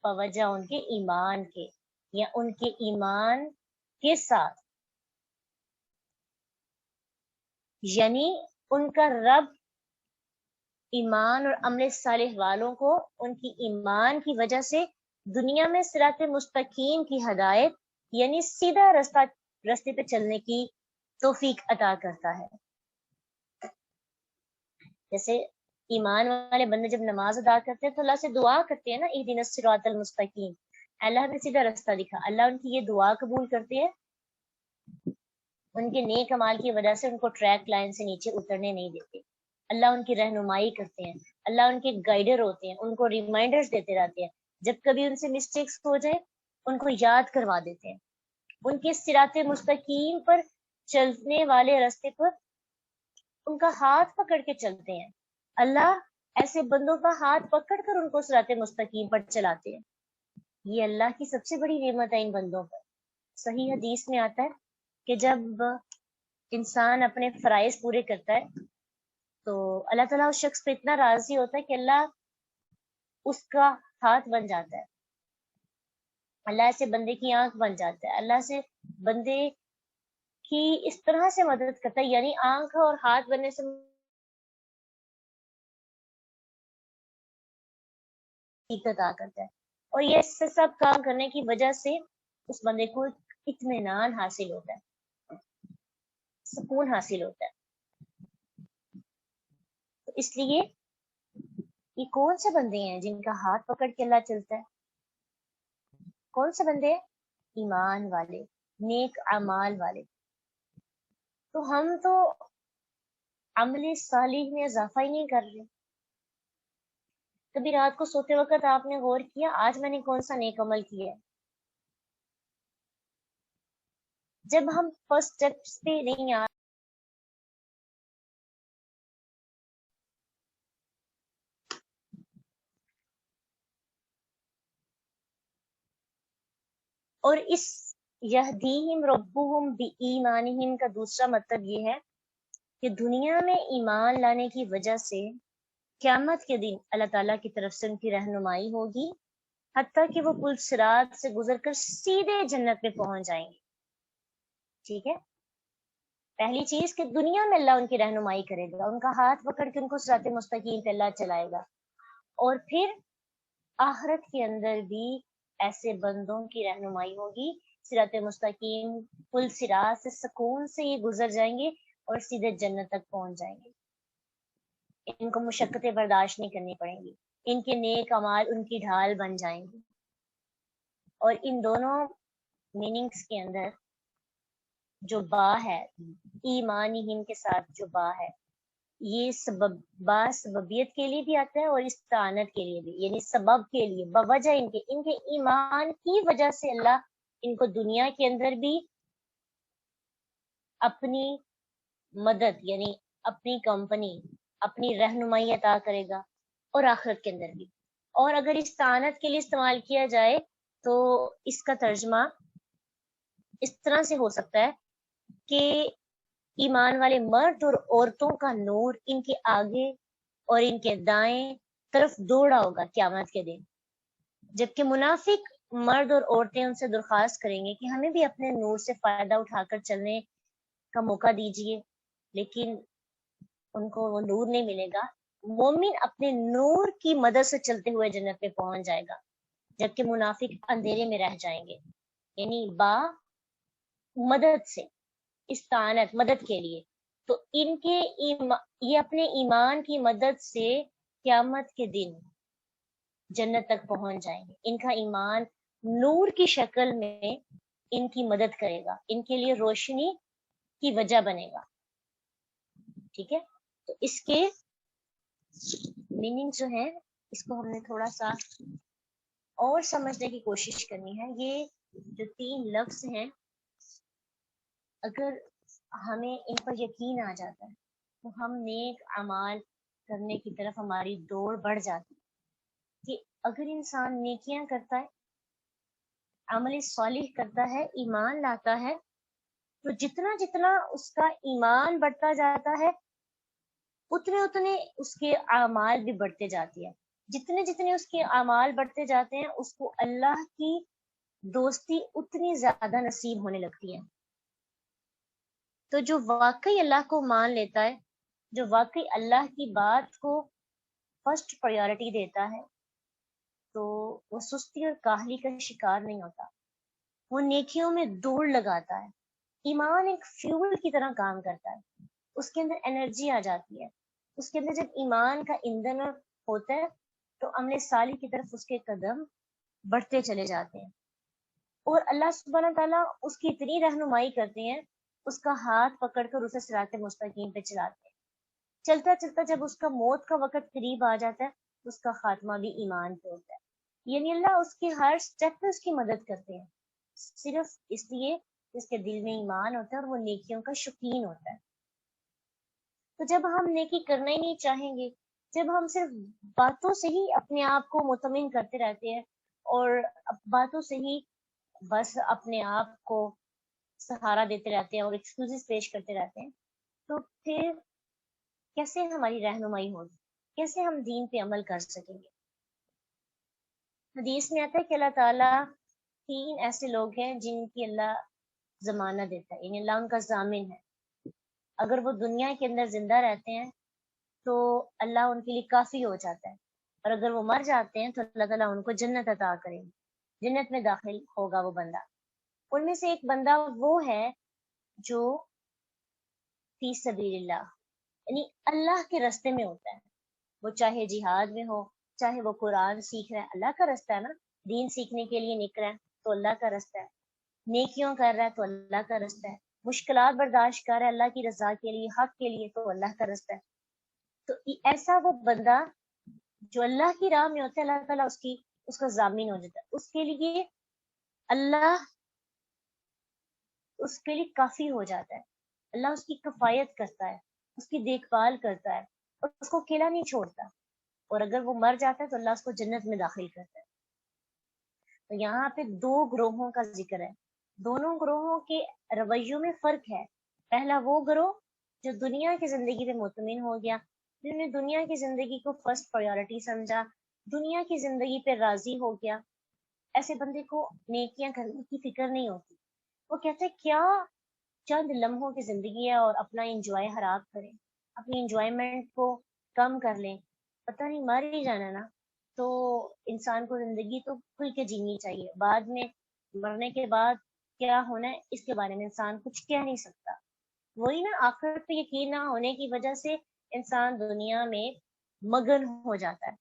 بوجہ ان کے ایمان کے، یا ان کے ایمان کے ساتھ. یعنی ان کا رب ایمان اور عمل صالح والوں کو ان کی ایمان کی وجہ سے دنیا میں صراط مستقیم کی ہدایت، یعنی سیدھا راستے پہ چلنے کی توفیق عطا کرتا ہے. جیسے ایمان والے بندے جب نماز ادا کرتے ہیں تو اللہ سے دعا کرتے ہیں نا، اہدنا الصراط المستقیم، اللہ نے سیدھا رستہ دکھا. اللہ ان کی یہ دعا قبول کرتے ہیں، ان کے نیک اعمال کی وجہ سے ان کو ٹریک لائن سے نیچے اترنے نہیں دیتے. اللہ ان کی رہنمائی کرتے ہیں، اللہ ان کے گائیڈر ہوتے ہیں، ان کو ریمائنڈرز دیتے رہتے ہیں. جب کبھی ان سے مسٹیکس ہو جائے ان کو یاد کروا دیتے ہیں، ان کے صراط مستقیم پر چلنے والے راستے پر ان کا ہاتھ پکڑ کے چلتے ہیں. اللہ ایسے بندوں کا ہاتھ پکڑ کر ان کو صراط مستقیم پر چلاتے ہیں. یہ اللہ کی سب سے بڑی نعمت ہے ان بندوں پر. صحیح حدیث میں آتا ہے کہ جب انسان اپنے فرائض پورے کرتا ہے تو اللہ تعالیٰ اس شخص پہ اتنا راضی ہوتا ہے کہ اللہ اس کا ہاتھ بن جاتا ہے، اللہ سے بندے کی آنکھ بن جاتا ہے، اللہ سے بندے کی اس طرح سے مدد کرتا ہے، یعنی آنکھ اور ہاتھ بننے سے عطا کرتا ہے. اور یہ سب کام کرنے کی وجہ سے اس بندے کو اطمینان حاصل ہوتا ہے، سکون حاصل ہوتا ہے. تو اس لیے یہ کون سے بندے ہیں جن کا ہاتھ پکڑ کے اللہ چلتا ہے؟ کون سے بندے؟ ایمان والے، نیک اعمال والے. تو ہم تو عمل صالح میں اضافہ ہی نہیں کر رہے. کبھی رات کو سوتے وقت آپ نے غور کیا آج میں نے کون سا نیک عمل کیا ہے؟ جب ہم فرسٹ سٹیپس پہ نہیں آ اور اس یہدیہم ربہم بایمانہم کا دوسرا مطلب یہ ہے کہ دنیا میں ایمان لانے کی وجہ سے قیامت کے دن اللہ تعالیٰ کی طرف سے ان کی رہنمائی ہوگی، حتیٰ کہ وہ پل صراط سے گزر کر سیدھے جنت میں پہنچ جائیں گے. ٹھیک ہے، پہلی چیز کہ دنیا میں اللہ ان کی رہنمائی کرے گا، ان کا ہاتھ پکڑ کے ان کو صراط مستقیم پہ اللہ چلائے گا. اور پھر آخرت کے اندر بھی ایسے بندوں کی رہنمائی ہوگی، صراط مستقیم پل صراط سے سکون سے یہ گزر جائیں گے اور سیدھے جنت تک پہنچ جائیں گے. ان کو مشقتیں برداشت نہیں کرنی پڑیں گی، ان کے نیک اعمال ان کی ڈھال بن جائیں گے. اور ان دونوں میننگز کے اندر جو با ہے ایمانہم کے ساتھ جو با ہے، یہ با سببیت کے لیے بھی آتا ہے اور استعانت کے لیے بھی، یعنی سبب کے لیے، بوجہ ان کے ایمان کی وجہ سے اللہ ان کو دنیا کے اندر بھی اپنی مدد یعنی اپنی کمپنی، اپنی رہنمائی عطا کرے گا، اور آخرت کے اندر بھی. اور اگر استعانت کے لیے استعمال کیا جائے تو اس کا ترجمہ اس طرح سے ہو سکتا ہے کہ ایمان والے مرد اور عورتوں کا نور ان کے آگے اور ان کے دائیں طرف دوڑا ہوگا قیامت کے دن، جبکہ منافق مرد اور عورتیں ان سے درخواست کریں گے کہ ہمیں بھی اپنے نور سے فائدہ اٹھا کر چلنے کا موقع دیجیے، لیکن ان کو وہ نور نہیں ملے گا. مومن اپنے نور کی مدد سے چلتے ہوئے جنت میں پہنچ جائے گا، جبکہ منافق اندھیرے میں رہ جائیں گے. یعنی با مدد سے، استعانت مدد کے لیے. تو ان کے یہ اپنے ایمان کی مدد سے قیامت کے دن جنت تک پہنچ جائیں گے. ان کا ایمان نور کی شکل میں ان کی مدد کرے گا، ان کے لیے روشنی کی وجہ بنے گا. ٹھیک ہے، تو اس کے میننگ جو ہے اس کو ہم نے تھوڑا سا اور سمجھنے کی کوشش کرنی ہے. یہ جو 3 لفظ ہیں اگر ہمیں ان پر یقین آ جاتا ہے تو ہم نیک اعمال کرنے کی طرف ہماری دوڑ بڑھ جاتی ہے. کہ اگر انسان نیکیاں کرتا ہے، عمل صالح کرتا ہے، ایمان لاتا ہے، تو جتنا جتنا اس کا ایمان بڑھتا جاتا ہے اتنے اتنے اس کے اعمال بھی بڑھتے جاتی ہیں. جتنے جتنے اس کے اعمال بڑھتے جاتے ہیں اس کو اللہ کی دوستی اتنی زیادہ نصیب ہونے لگتی ہے. تو جو واقعی اللہ کو مان لیتا ہے، جو واقعی اللہ کی بات کو فرسٹ پرائیورٹی دیتا ہے، تو وہ سستی اور کاہلی کا شکار نہیں ہوتا، وہ نیکیوں میں دوڑ لگاتا ہے. ایمان ایک فیول کی طرح کام کرتا ہے، اس کے اندر انرجی آ جاتی ہے. اس کے اندر جب ایمان کا ایندھن ہوتا ہے تو عمل صالح کی طرف اس کے قدم بڑھتے چلے جاتے ہیں، اور اللہ سبحانہ تعالیٰ اس کی اتنی رہنمائی کرتے ہیں، اس کا ہاتھ پکڑ کر اسے صراط مستقیم پہ چلاتے ہیں۔ چلتا چلتا جب اس کا موت کا وقت قریب آ جاتا ہے تو اس کا خاتمہ بھی ایمان پہ ہوتا ہے، یعنی اللہ اس کے ہر سٹیپ پہ اس کی مدد کرتے ہیں، صرف اس لیے کہ اس کے دل میں ایمان ہوتا ہے اور وہ نیکیوں کا شوقین ہوتا ہے۔ تو جب ہم نیکی کرنا ہی نہیں چاہیں گے، جب ہم صرف باتوں سے ہی اپنے آپ کو مطمئن کرتے رہتے ہیں اور باتوں سے ہی بس اپنے آپ کو سہارا دیتے رہتے ہیں اور ایکسکیوزز پیش کرتے رہتے ہیں، تو پھر کیسے ہماری رہنمائی ہوگی، کیسے ہم دین پہ عمل کر سکیں گے؟ حدیث میں آتا ہے کہ اللہ تعالیٰ 3 ایسے لوگ ہیں جن کی اللہ ضمانت دیتا ہے، یعنی اللہ ان کا ضامن ہے، اگر وہ دنیا کے اندر زندہ رہتے ہیں تو اللہ ان کے لیے کافی ہو جاتا ہے، اور اگر وہ مر جاتے ہیں تو اللہ تعالیٰ ان کو جنت عطا کریں گے، جنت میں داخل ہوگا وہ بندہ۔ ان میں سے ایک بندہ وہ ہے جو فی سبیل اللہ، یعنی اللہ کے راستے میں ہوتا ہے، وہ چاہے جہاد میں ہو، چاہے وہ قرآن سیکھ رہا ہے، اللہ کا راستہ ہے نا، دین سیکھنے کے لیے نکلا ہے تو اللہ کا راستہ ہے، نیکیوں کر رہا ہے تو اللہ کا راستہ ہے، مشکلات برداشت کر رہا ہے اللہ کی رضا کے لیے، حق کے لیے، تو اللہ کا راستہ ہے۔ تو ایسا وہ بندہ جو اللہ کی راہ میں ہوتا ہے، اللہ تعالیٰ اس کا ضامن ہو جاتا ہے، اس کے لیے اللہ اس کے لیے کافی ہو جاتا ہے، اللہ اس کی کفایت کرتا ہے، اس کی دیکھ بھال کرتا ہے اور اس کو اکیلا نہیں چھوڑتا، اور اگر وہ مر جاتا ہے تو اللہ اس کو جنت میں داخل کرتا ہے۔ تو یہاں پہ 2 گروہوں کا ذکر ہے، دونوں گروہوں کے رویوں میں فرق ہے۔ پہلا وہ گروہ جو دنیا کی زندگی پہ مطمئن ہو گیا، جن نے دنیا کی زندگی کو فرسٹ پرائیورٹی سمجھا، دنیا کی زندگی پہ راضی ہو گیا، ایسے بندے کو نیکیاں کرنے کی فکر نہیں ہوتی، وہ کہتے ہیں کیا چند لمحوں کی زندگی ہے اور اپنا انجوائے خراب کریں، اپنی انجوائمنٹ کو کم کر لیں، پتہ نہیں مر ہی جانا نا، تو انسان کو زندگی تو کھل کے جینی چاہیے، بعد میں مرنے کے بعد کیا ہونا ہے اس کے بارے میں انسان کچھ کہہ نہیں سکتا۔ وہی نا، آخرت پہ یقین نہ ہونے کی وجہ سے انسان دنیا میں مگن ہو جاتا ہے،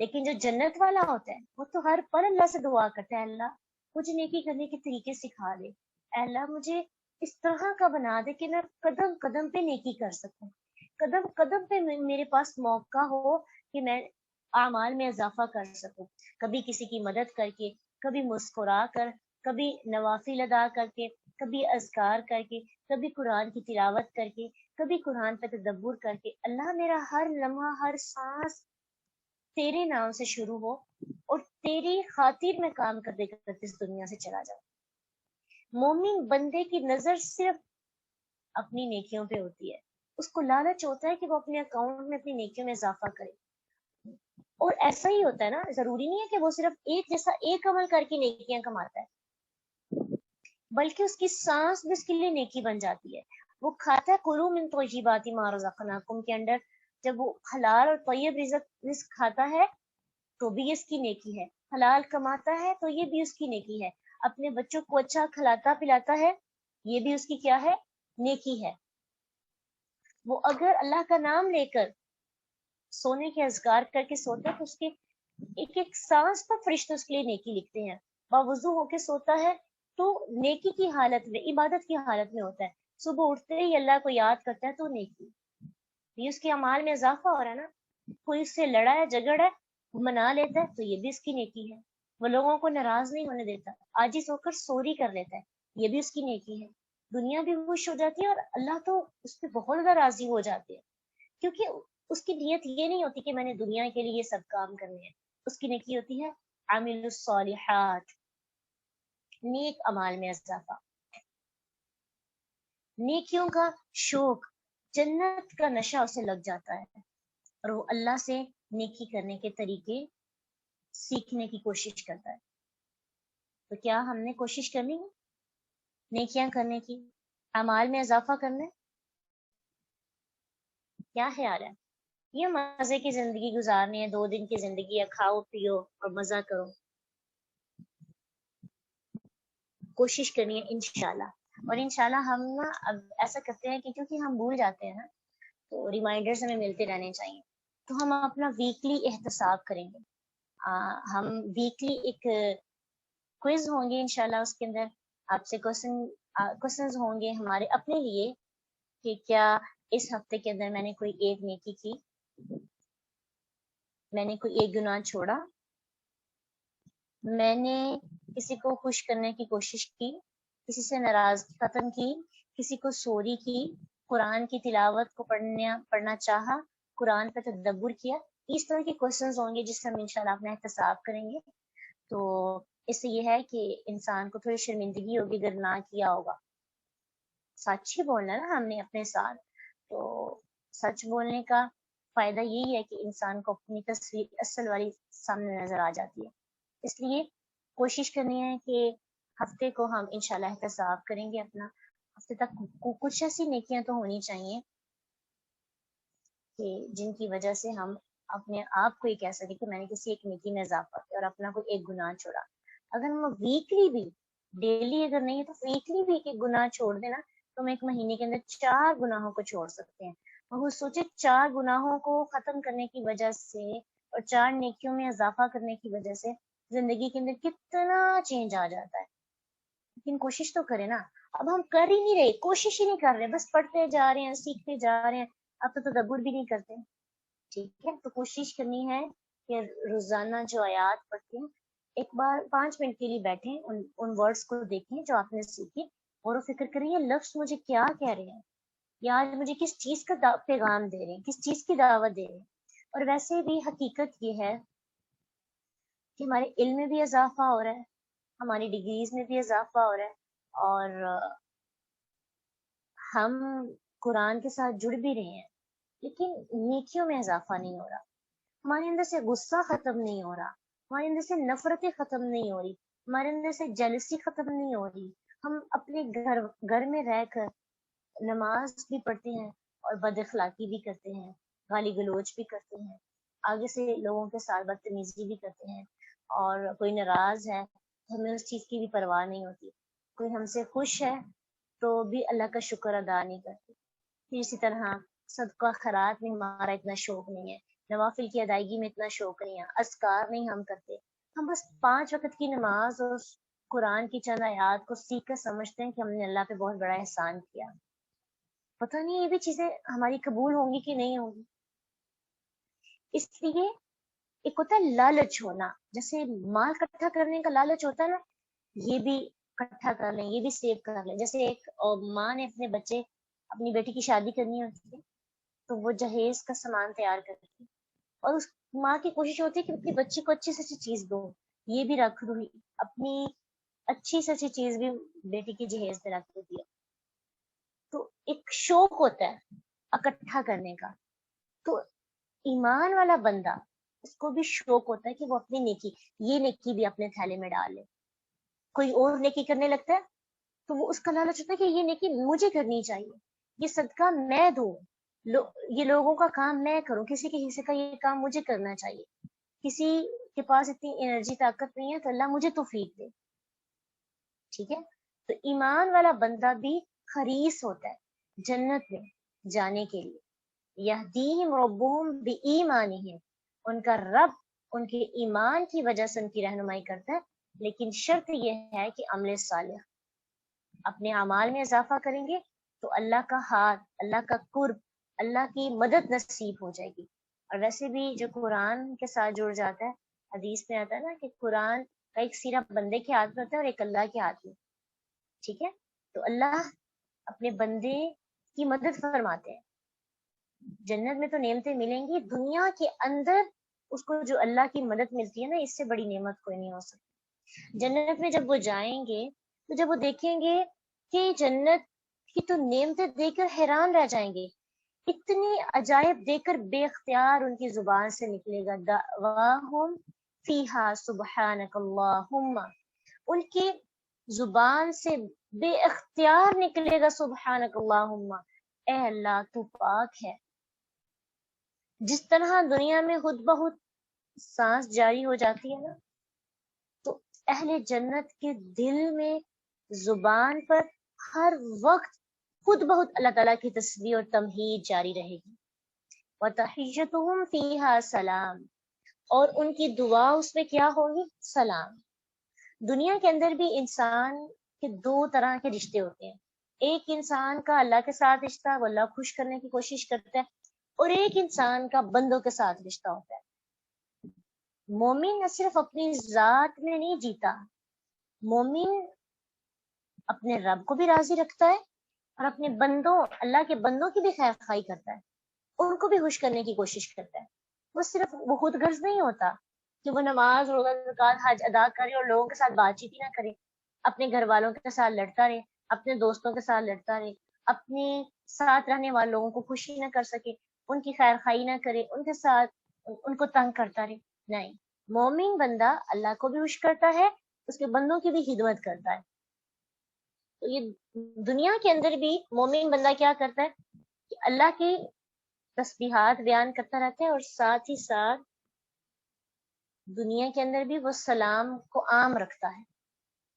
لیکن جو جنت والا ہوتا ہے وہ تو ہر پل اللہ سے دعا کرتا ہے، اللہ مجھے نیکی کرنے کے طریقے سکھا دے، اے اللہ مجھے اس طرح کا بنا دے کہ میں قدم قدم پہ نیکی کر سکوں، قدم قدم پہ میرے پاس موقع ہو کہ میں اعمال میں اضافہ کر سکوں، کبھی کسی کی مدد کر کے، کبھی مسکرا کر، کبھی نوافل ادا کر کے، کبھی اذکار کر کے، کبھی قرآن کی تلاوت کر کے، کبھی قرآن پہ تدبر کر کے، اللہ میرا ہر لمحہ ہر سانس تیرے نام سے شروع ہو اور تیری خاطر میں کام کرتے کرتے اس دنیا سے چلا جاؤ۔ مومن بندے کی نظر صرف اپنی نیکیوں پہ ہوتی ہے، اس کو لالچ ہوتا ہے کہ وہ اپنے اکاؤنٹ میں اپنی نیکیوں میں اضافہ کرے، اور ایسا ہی ہوتا ہے نا، ضروری نہیں ہے کہ وہ صرف ایک جیسا ایک عمل کر کے نیکیاں کماتا ہے، بلکہ اس کی سانس بھی اس کے لیے نیکی بن جاتی ہے۔ وہ کھاتا ہے کلوا من طیبات ما رزقناکم کے اندر، جب وہ حلال اور طیب رزق کھاتا ہے تو بھی اس کی نیکی ہے، حلال کماتا ہے تو یہ بھی اس کی نیکی ہے، اپنے بچوں کو اچھا کھلاتا پلاتا ہے، یہ بھی اس کی کیا ہے؟ نیکی ہے۔ وہ اگر اللہ کا نام لے کر سونے کے اذکار کر کے سوتا ہے تو اس کے ایک ایک سانس پر فرشتے اس کے لیے نیکی لکھتے ہیں، باوضو ہو کے سوتا ہے تو نیکی کی حالت میں، عبادت کی حالت میں ہوتا ہے، صبح اٹھتے ہی اللہ کو یاد کرتا ہے تو نیکی، یہ اس کے اعمال میں اضافہ ہو رہا ہے نا۔ کوئی اس سے لڑا ہے، جھگڑا ہے، منا لیتا ہے تو یہ بھی اس کی نیکی ہے، وہ لوگوں کو ناراض نہیں ہونے دیتا، عاجز ہو کر سوری کر لیتا ہے، یہ بھی اس کی نیکی ہے، دنیا بھی خوش ہو جاتی ہے اور اللہ تو اس پہ بہت زیادہ راضی ہو جاتے ہیں، کیونکہ اس کی نیت یہ نہیں ہوتی کہ میں نے دنیا کے لیے یہ سب کام کرنے ہیں، اس کی نیکی ہوتی ہے عامل الصالحات، نیک اعمال میں اضافہ، نیکیوں کا شوق، جنت کا نشہ اسے لگ جاتا ہے اور وہ اللہ سے نیکی کرنے کے طریقے سیکھنے کی کوشش کرتا ہے۔ تو کیا ہم نے کوشش کرنی ہے نیکیاں کرنے کی، اعمال میں اضافہ کرنا ہے؟ کیا خیال ہے؟ یہ مزے کی زندگی گزارنی ہے، 2 دن کی زندگی ہے، کھاؤ پیو اور مزہ کرو، کوشش کرنی ہے انشاءاللہ۔ اور انشاءاللہ ہم نا اب ایسا کرتے ہیں کہ کیونکہ ہم بھول جاتے ہیں نا، تو ریمائنڈرز ہمیں ملتے رہنے چاہیے. تو ہم اپنا ویکلی احتساب کریں گے. ہم ویکلی ایک کوئز ہوں گے انشاءاللہ، اس کے اندر آپ سے کوشچنز ہوں گے ہمارے اپنے لیے کہ کیا اس ہفتے کے اندر میں نے کوئی ایک نیکی کی، میں نے کوئی ایک گناہ چھوڑا، میں نے کسی کو خوش کرنے کی کوشش کی، کسی سے ناراضگی ختم کی، کسی کو سوری کی، قرآن کی تلاوت کو پڑھنا چاہا، قرآن پر تدبر کیا. اس طرح کے کوشچنز ہوں گے جس سے ہم انشاءاللہ اپنا احتساب کریں گے. تو اس سے یہ ہے کہ انسان کو تھوڑی شرمندگی ہوگی اگر نہ کیا ہوگا. سچ ہی بولنا نا ہم نے اپنے ساتھ، تو سچ بولنے کا فائدہ یہی ہے کہ انسان کو اپنی تصویر اصل والی سامنے نظر آ جاتی ہے. اس لیے کوشش کرنی ہے کہ ہفتے کو ہم انشاءاللہ احتساب کریں گے اپنا. ہفتے تک کچھ ایسی نیکیاں تو ہونی چاہیے کہ جن کی وجہ سے ہم اپنے آپ کو یہ کہہ سکیں کہ میں نے کسی ایک نیکی میں اضافہ کیا اور اپنا کوئی ایک گناہ چھوڑا. اگر ہم ویکلی بھی، ڈیلی اگر نہیں ہے تو ویکلی بھی ایک گناہ چھوڑ دینا تو ہم ایک مہینے کے اندر 4 گناہوں کو چھوڑ سکتے ہیں. اور وہ سوچے 4 گناہوں کو ختم کرنے کی وجہ سے اور 4 نیکیوں میں اضافہ کرنے کی وجہ سے زندگی کے اندر کتنا چینج آ جاتا ہے. لیکن کوشش تو کریں نا. اب ہم کر ہی نہیں رہے، کوشش ہی نہیں کر رہے، بس پڑھتے جا رہے ہیں، سیکھتے جا رہے ہیں، اب تو تدبر بھی نہیں کرتے. ٹھیک ہے، تو کوشش کرنی ہے کہ روزانہ جو آیات پڑھتے ہیں ایک بار 5 منٹ کے لیے بیٹھیں، ان ورڈز کو دیکھیں جو آپ نے سیکھی، اور وہ فکر کریں یہ لفظ مجھے کیا کہہ رہے ہیں، یا آج مجھے کس چیز کا پیغام دے رہے ہیں، کس چیز کی دعوت دے رہے ہیں. اور ویسے بھی حقیقت یہ ہے کہ ہمارے علم میں بھی اضافہ ہو رہا ہے، ہماری ڈگریز میں بھی اضافہ ہو رہا ہے، اور ہم قرآن کے ساتھ جڑ بھی رہے ہیں، لیکن نیکیوں میں اضافہ نہیں ہو رہا. ہمارے اندر سے غصہ ختم نہیں ہو رہا، ہمارے اندر سے نفرتیں ختم نہیں ہو رہی، ہمارے اندر سے جیلسی ختم نہیں ہو رہی. ہم اپنے گھر میں رہ کر نماز بھی پڑھتے ہیں اور بد اخلاقی بھی کرتے ہیں، گالی گلوچ بھی کرتے ہیں، آگے سے لوگوں کے ساتھ بدتمیزی بھی کرتے ہیں، اور کوئی ناراض ہے ہمیں اس چیز کی بھی پرواہ نہیں ہوتی، کوئی ہم سے خوش ہے تو بھی اللہ کا شکر ادا نہیں کرتے. اسی طرح صدقہ خیرات میں ہمارا اتنا شوق نہیں ہے، نوافل کی ادائیگی میں اتنا شوق نہیں ہے، اذکار نہیں ہم کرتے. ہم بس 5 وقت کی نماز اور قرآن کی چند آیات کو سیکھ کر سمجھتے ہیں کہ ہم نے اللہ پہ بہت بڑا احسان کیا. پتہ نہیں یہ بھی چیزیں ہماری قبول ہوں گی کہ نہیں ہوں گی. اس لیے ایک ہوتا ہے لالچ ہونا، جیسے مال اکٹھا کرنے کا لالچ ہوتا ہے نا، یہ بھی اکٹھا کر لیں، یہ بھی سیو کر لیں. جیسے ایک ماں نے اپنی بیٹی کی شادی کرنی ہوتی ہے تو وہ جہیز کا سامان تیار کرتی ہے، اور اس ماں کی کوشش ہوتی ہے کہ اپنی بچی کو اچھی سے اچھی چیز دو، یہ بھی رکھ دو، اپنی اچھی سے اچھی چیز بھی بیٹی کی جہیز میں رکھ دیتی ہے. تو ایک شوق ہوتا ہے اکٹھا کرنے کا. تو ایمان والا بندہ اس کو بھی شوق ہوتا ہے کہ وہ اپنی یہ نیکی بھی اپنے تھیلے میں ڈال لے. کوئی اور نیکی کرنے لگتا ہے تو وہ اس کا لالچ ہوتا ہے کہ یہ نیکی مجھے کرنی چاہیے، یہ صدقہ میں دوں، یہ لوگوں کا کام میں کروں، کسی کے حصے کا یہ کام مجھے کرنا چاہیے. کسی کے پاس اتنی انرجی طاقت نہیں ہے تو اللہ مجھے توفیق دے. ٹھیک ہے، تو ایمان والا بندہ بھی حریص ہوتا ہے جنت میں جانے کے لیے. یہدیہم ربہم بایمانہم، ان کا رب ان کے ایمان کی وجہ سے ان کی رہنمائی کرتا ہے، لیکن شرط یہ ہے کہ عمل صالح. اپنے اعمال میں اضافہ کریں گے تو اللہ کا ہاتھ، اللہ کا قرب، اللہ کی مدد نصیب ہو جائے گی. اور ویسے بھی جو قرآن کے ساتھ جڑ جاتا ہے، حدیث میں آتا ہے نا کہ قرآن کا ایک سیرا بندے کے ہاتھ میں ہوتا ہے اور ایک اللہ کے ہاتھ میں. ٹھیک ہے، تو اللہ اپنے بندے کی مدد فرماتے ہیں. جنت میں تو نعمتیں ملیں گی، دنیا کے اندر اس کو جو اللہ کی مدد ملتی ہے نا، اس سے بڑی نعمت کوئی نہیں ہو سکتی. جنت میں جب وہ جائیں گے تو جب وہ دیکھیں گے کہ جنت کی تو نعمتیں دیکھ کر حیران رہ جائیں گے. اتنی عجائب دیکھ کر بے اختیار ان کی زبان سے نکلے گا دعواہم فیہا سبحانک اللہم، ان کی زبان سے بے اختیار نکلے گا سبحانک اللہم، اے اللہ تو پاک ہے. جس طرح دنیا میں خود بخود سانس جاری ہو جاتی ہے نا، تو اہل جنت کے دل میں، زبان پر ہر وقت خود بہت اللہ تعالیٰ کی تسبیح اور تمہید جاری رہے گی. وَتَحِيَّتُهُمْ فِيهَا سَلَام، اور ان کی دعا اس میں کیا ہوگی؟ سلام۔ دنیا کے اندر بھی انسان کے دو طرح کے رشتے ہوتے ہیں، ایک انسان کا اللہ کے ساتھ رشتہ، وہ اللہ خوش کرنے کی کوشش کرتا ہے، اور ایک انسان کا بندوں کے ساتھ رشتہ ہوتا ہے۔ مومن نہ صرف اپنی ذات میں نہیں جیتا، مومن اپنے رب کو بھی راضی رکھتا ہے اور اپنے بندوں، اللہ کے بندوں کی بھی خیر خواہی کرتا ہے، ان کو بھی خوش کرنے کی کوشش کرتا ہے۔ وہ خود غرض نہیں ہوتا کہ وہ نماز، روزہ، زکوٰۃ، حج ادا کرے اور لوگوں کے ساتھ بات چیت ہی نہ کرے، اپنے گھر والوں کے ساتھ لڑتا رہے، اپنے دوستوں کے ساتھ لڑتا رہے، اپنے ساتھ رہنے والے لوگوں کو خوش ہی نہ کر سکے، ان کی خیر خواہی نہ کرے، ان کے ساتھ ان کو تنگ کرتا رہے۔ نہیں، مومن بندہ اللہ کو بھی خوش کرتا ہے، اس کے بندوں کی بھی خدمت کرتا ہے۔ تو یہ دنیا کے اندر بھی مومن بندہ کیا کرتا ہے کہ اللہ کی تسبیحات بیان کرتا رہتا ہے، اور ساتھ ہی ساتھ دنیا کے اندر بھی وہ سلام کو عام رکھتا ہے۔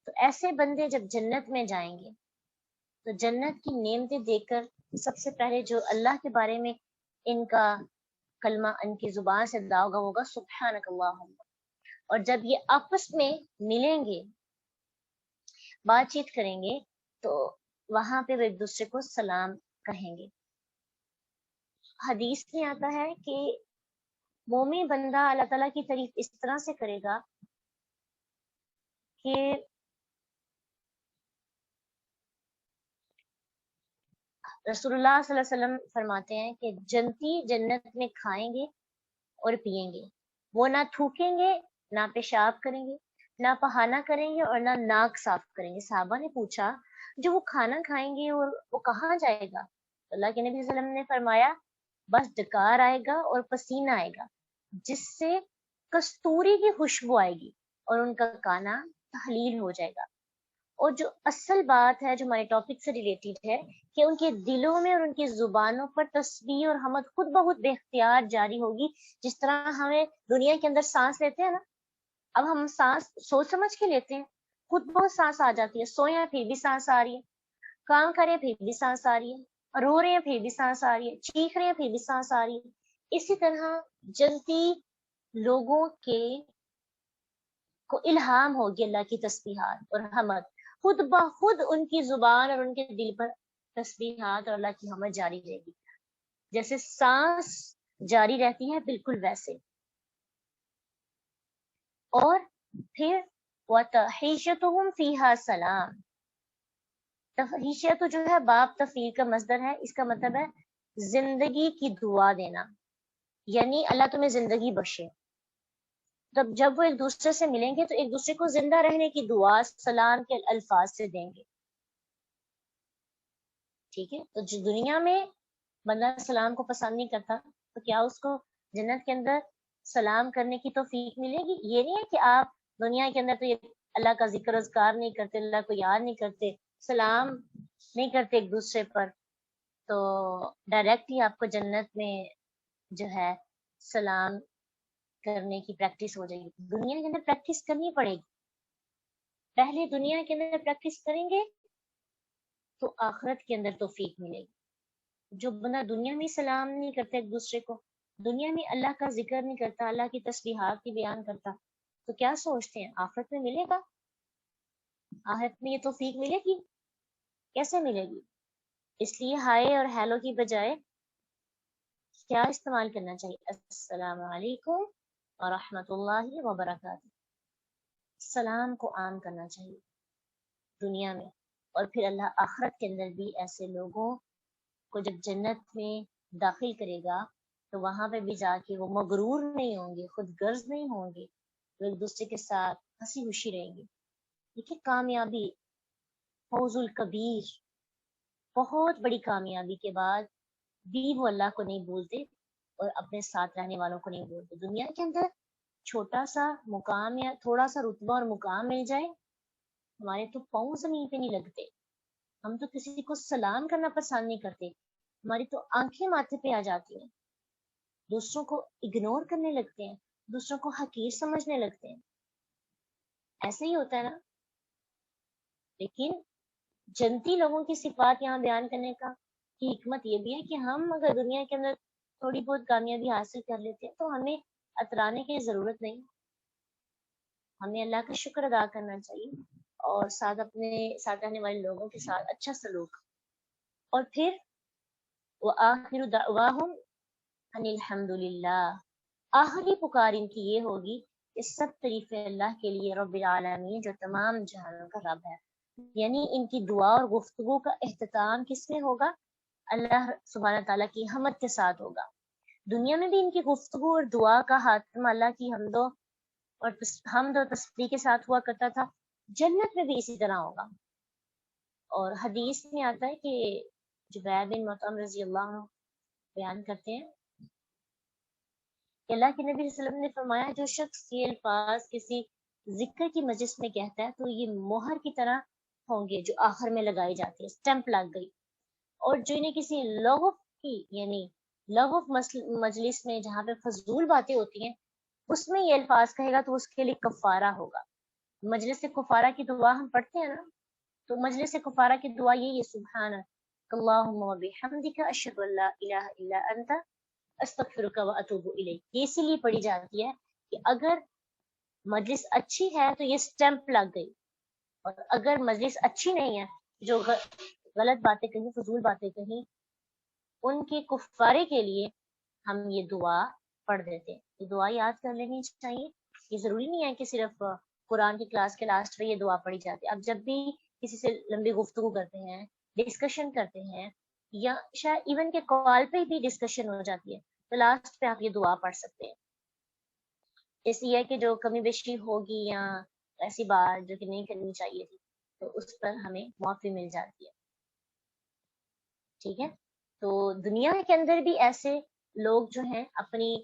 تو ایسے بندے جب جنت میں جائیں گے تو جنت کی نعمتیں دیکھ کر سب سے پہلے جو اللہ کے بارے میں ان کا کلمہ ان کی زبان سے ادا ہوگا وہ ہوگا سبحانک اللہم۔ اور جب یہ آپس میں ملیں گے، بات چیت کریں گے، تو وہاں پہ وہ ایک دوسرے کو سلام کہیں گے۔ حدیث میں آتا ہے کہ مومن بندہ اللہ تعالیٰ کی تعریف اس طرح سے کرے گا کہ رسول اللہ صلی اللہ علیہ وسلم فرماتے ہیں کہ جنتی جنت میں کھائیں گے اور پیئیں گے، وہ نہ تھوکیں گے، نہ پیشاب کریں گے، نہ پہانا کریں گے، اور نہ ناک صاف کریں گے۔ صحابہ نے پوچھا جو وہ کھانا کھائیں گے اور وہ کہاں جائے گا؟ اللہ کے نبی صلی اللہ علیہ وسلم نے فرمایا بس ڈکار آئے گا اور پسینہ آئے گا جس سے کستوری کی خوشبو آئے گی اور ان کا کانا تحلیل ہو جائے گا۔ اور جو اصل بات ہے جو ہمارے ٹاپک سے ریلیٹڈ ہے کہ ان کے دلوں میں اور ان کی زبانوں پر تسبیح اور حمد خود بخود بے اختیار جاری ہوگی، جس طرح ہمیں دنیا کے اندر سانس لیتے ہیں نا، اب ہم سانس سوچ سمجھ کے لیتے ہیں، خود بہت سانس آ جاتی ہے، سوئے ہیں پھر بھی سانس آ رہی ہے، کام کریں پھر بھی سانس آ رہی ہے، رو رہے ہیں پھر بھی سانس آ رہی ہے، چیخ رہے ہیں پھر بھی سانس آ رہی ہے۔ اسی طرح جنتی لوگوں کے کو الہام ہوگی اللہ کی تسبیحات اور حمد، خود بخود ان کی زبان اور ان کے دل پر تسبیحات اور اللہ کی حمد جاری رہے گی، جیسے سانس جاری رہتی ہے بالکل ویسے۔ اور پھر وَتَحِيَّتُهُمْ فِيهَا سَلَام۔ تحیشیت جو ہے باب تفعیل کا مصدر ہے، اس کا مطلب ہے زندگی کی دعا دینا، یعنی اللہ تمہیں زندگی بخشے۔ جب وہ ایک دوسرے سے ملیں گے تو ایک دوسرے کو زندہ رہنے کی دعا سلام کے الفاظ سے دیں گے، ٹھیک ہے؟ تو جو دنیا میں بندہ سلام کو پسند نہیں کرتا تو کیا اس کو جنت کے اندر سلام کرنے کی توفیق ملے گی؟ یہ نہیں ہے کہ آپ دنیا کے اندر تو یہ اللہ کا ذکر اذکار نہیں کرتے، اللہ کو یاد نہیں کرتے، سلام نہیں کرتے ایک دوسرے پر، تو ڈائریکٹ ہی آپ کو جنت میں جو ہے سلام کرنے کی پریکٹس ہو جائے گی۔ دنیا کے اندر پریکٹس کرنی پڑے گی، پہلے دنیا کے اندر پریکٹس کریں گے تو آخرت کے اندر توفیق ملے گی۔ جو بندہ دنیا میں سلام نہیں کرتا ایک دوسرے کو، دنیا میں اللہ کا ذکر نہیں کرتا، اللہ کی تسبیحات کی بیان کرتا، تو کیا سوچتے ہیں آخرت میں ملے گا؟ آخرت میں یہ توفیق ملے گی؟ کیسے ملے گی؟ اس لیے ہائے اور ہیلو کی بجائے کیا استعمال کرنا چاہیے؟ السلام علیکم ورحمۃ اللہ وبرکاتہ۔ سلام کو عام کرنا چاہیے دنیا میں، اور پھر اللہ آخرت کے اندر بھی ایسے لوگوں کو جب جنت میں داخل کرے گا تو وہاں پہ بھی جا کے وہ مغرور نہیں ہوں گے، خود غرض نہیں ہوں گے، وہ ایک دوسرے کے ساتھ ہنسی خوشی رہیں گے۔ دیکھیے کامیابی، فوز الکبیر، بہت بڑی کامیابی کے بعد بھی وہ اللہ کو نہیں بھولتے اور اپنے ساتھ رہنے والوں کو نہیں بھولتے۔ دنیا کے اندر چھوٹا سا مقام یا تھوڑا سا رتبہ اور مقام مل جائے، ہمارے تو پاؤں زمین پہ نہیں لگتے، ہم تو کسی کو سلام کرنا پسند نہیں کرتے، ہماری تو آنکھیں ماتھے پہ آ جاتی ہیں، دوسروں کو اگنور کرنے لگتے ہیں، دوسروں کو حقیر سمجھنے لگتے ہیں۔ ایسے ہی ہوتا ہے نا؟ لیکن جنتی لوگوں کی صفات یہاں بیان کرنے کا کی حکمت یہ بھی ہے کہ ہم اگر دنیا کے اندر تھوڑی بہت کامیابی حاصل کر لیتے ہیں تو ہمیں اترانے کی ضرورت نہیں، ہمیں اللہ کا شکر ادا کرنا چاہیے اور ساتھ اپنے ساتھ رہنے والے لوگوں کے ساتھ اچھا سلوک. اور پھر وآخر دعواہم ان الحمد للہ، آخری پکار ان کی یہ ہوگی کہ سب تعریف اللہ کے لیے رب العالمین جو تمام جہانوں کا رب ہے. یعنی ان کی دعا اور گفتگو کا اختتام کس میں ہوگا؟ اللہ سبحانہ تعالیٰ کی حمد کے ساتھ ہوگا. دنیا میں بھی ان کی گفتگو اور دعا کا خاتمہ اللہ کی حمد و تسبیح کے ساتھ ہوا کرتا تھا. جنت میں بھی اسی طرح ہوگا. اور حدیث میں آتا ہے کہ جبیر بن مطعم رضی اللہ عنہ بیان کرتے ہیں کہ اللہ کے نبی صلی اللہ علیہ وسلم نے فرمایا جو شخص یہ الفاظ کسی ذکر کی مجلس میں کہتا ہے تو یہ مہر کی طرح ہوں گے جو آخر میں لگائی جاتی ہے، سٹیمپ لگ گئی. اور جو انہیں کسی لغو کی یعنی لغو مجلس میں جہاں پہ فضول باتیں ہوتی ہیں اس میں یہ الفاظ کہے گا تو اس کے لیے کفارہ ہوگا. مجلس کفارہ کی دعا ہم پڑھتے ہیں نا، تو مجلس کفارہ کی دعا یہ سبحانک اللہم و بحمدک اشہد ان لا الہ الا انت استغفرک و اتوب الیک. یہ اسی لیے پڑھی جاتی ہے کہ اگر مجلس اچھی ہے تو یہ سٹیمپ لگ گئی، اور اگر مجلس اچھی نہیں ہے، جو غلط باتیں کہیں، فضول باتیں کہیں، ان کے کفارے کے لیے ہم یہ دعا پڑھ دیتے ہیں. یہ دعا یاد کر لینی چاہیے. یہ ضروری نہیں ہے کہ صرف قرآن کی کلاس کے لاسٹ میں یہ دعا پڑھی جاتی ہے. اب جب بھی کسی سے لمبی گفتگو کرتے ہیں، ڈسکشن کرتے ہیں، یا شاید ایون کے کال پہ بھی ڈسکشن ہو جاتی ہے تو لاسٹ پہ آپ یہ دعا پڑھ سکتے ہیں. اس لیے کہ جو کمی بیشی ہوگی یا ایسی بات جو کہ نہیں کرنی چاہیے تھی تو اس پر ہمیں معافی مل جاتی ہے. ٹھیک ہے، تو دنیا کے اندر بھی ایسے لوگ جو ہیں اپنی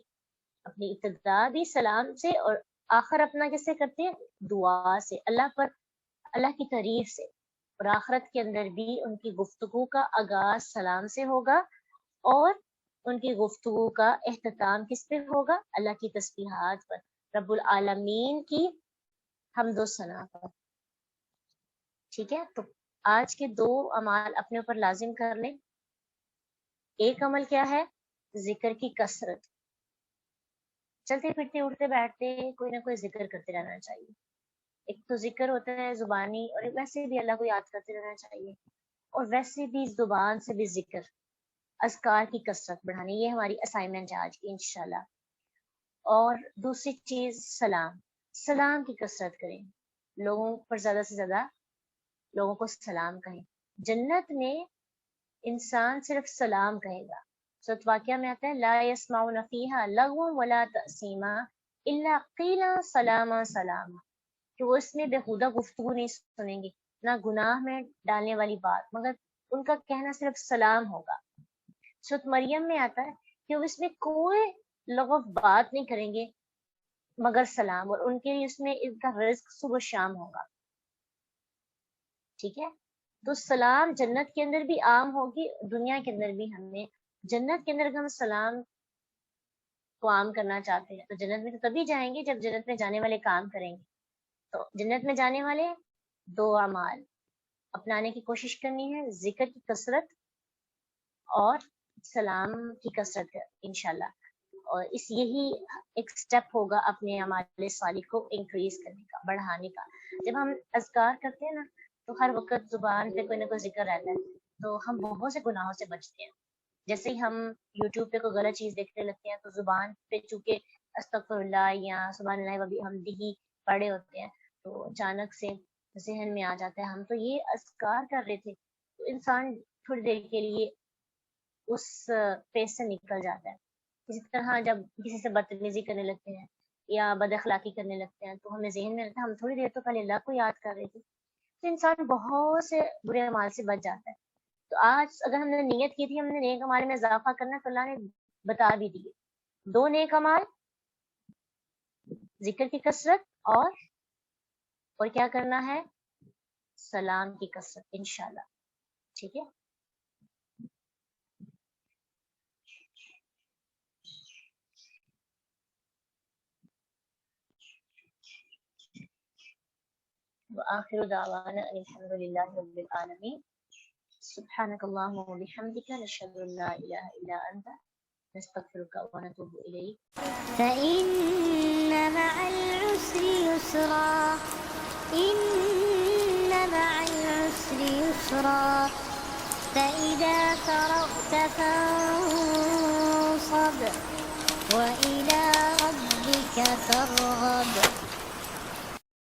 ابتدا بھی سلام سے اور آخر اپنا کیسے کرتے ہیں؟ دعا سے، اللہ کی تعریف سے. اور آخرت کے اندر بھی ان کی گفتگو کا آغاز سلام سے ہوگا اور ان کی گفتگو کا اختتام کس پہ ہوگا؟ اللہ کی تسبیحات پر، رب العالمین کی حمد و ثنا پر. ٹھیک ہے، تو آج کے 2 اعمال اپنے اوپر لازم کر لیں. ایک عمل کیا ہے؟ ذکر کی کثرت. چلتے پھرتے اٹھتے بیٹھتے کوئی نہ کوئی ذکر کرتے رہنا چاہیے. ایک تو ذکر ہوتا ہے زبانی، اور ویسے بھی اللہ کو یاد کرتے رہنا چاہیے. اور ویسے بھی زبان سے بھی ذکر، اذکار کی کثرت بڑھانی، یہ ہماری اسائنمنٹ ہے آج کی انشاءاللہ. اور دوسری چیز سلام کی کثرت کریں. لوگوں پر زیادہ سے زیادہ لوگوں کو سلام کہیں. جنت میں انسان صرف سلام کہے گا. سورۃ واقعہ میں آتا ہے لا يسمعون فیہا لغوا ولا تأثیما الا قیلا سلاما سلاما، کہ وہ اس میں بےہودہ گفتگو نہیں سنیں گے، نہ گناہ میں ڈالنے والی بات، مگر ان کا کہنا صرف سلام ہوگا. سورۃ مریم میں آتا ہے کہ وہ اس میں کوئی لغو بات نہیں کریں گے مگر سلام، اور ان کے لیے اس میں ان کا رزق صبح شام ہوگا. ٹھیک ہے، تو سلام جنت کے اندر بھی عام ہوگی، دنیا کے اندر بھی. ہمیں جنت کے اندر اگر ہم سلام کو عام کرنا چاہتے ہیں تو جنت میں تو تبھی جائیں گے جب جنت میں جانے والے کام کریں گے. تو جنت میں جانے والے 2 اعمال اپنانے کی کوشش کرنی ہے، ذکر کی کثرت اور سلام کی کثرت انشاءاللہ. اور یہی ایک سٹیپ ہوگا اپنے اعمال صالح کو انکریز کرنے کا، بڑھانے کا. جب ہم اذکار کرتے ہیں نا تو ہر وقت زبان پہ کوئی نہ کوئی ذکر رہتا ہے تو ہم بہت سے گناہوں سے بچتے ہیں. جیسے ہی ہم یوٹیوب پہ کوئی غلط چیز دیکھنے لگتے ہیں تو زبان پہ چونکہ استغفر اللہ یا سبحان اللہ و بحمدہ پڑے ہوتے ہیں تو اچانک سے ذہن میں آ جاتا ہے ہم تو یہ اذکار کر رہے تھے، تو انسان تھوڑی دیر کے لیے اس پیس سے نکل جاتا ہے. اسی طرح جب کسی سے بدتمیزی کرنے لگتے ہیں یا بد اخلاقی کرنے لگتے ہیں تو ہمیں ذہن میں رہتا ہے ہم تھوڑی دیر تو پہلے اللہ کو یاد کر رہے تھے، تو انسان بہت سے برے اعمال سے بچ جاتا ہے. تو آج اگر ہم نے نیت کی تھی ہم نے نیک اعمال میں اضافہ کرنا تو اللہ نے بتا بھی دیے. 2 نیک اعمال، ذکر کی کثرت اور کیا کرنا ہے؟ سلام کی کثرت انشاءاللہ. ٹھیک ہے، وآخر دعوانا ان الحمد للہ رب العالمین. سبحانک اللہم وبحمدک نشہد ان لا الہ الا انت نستغفرك ونتوب إليك. فإن مع العسر يسرا، إن مع العسر يسرا، فإذا فرغت فانصب وإلى ربك فارغب.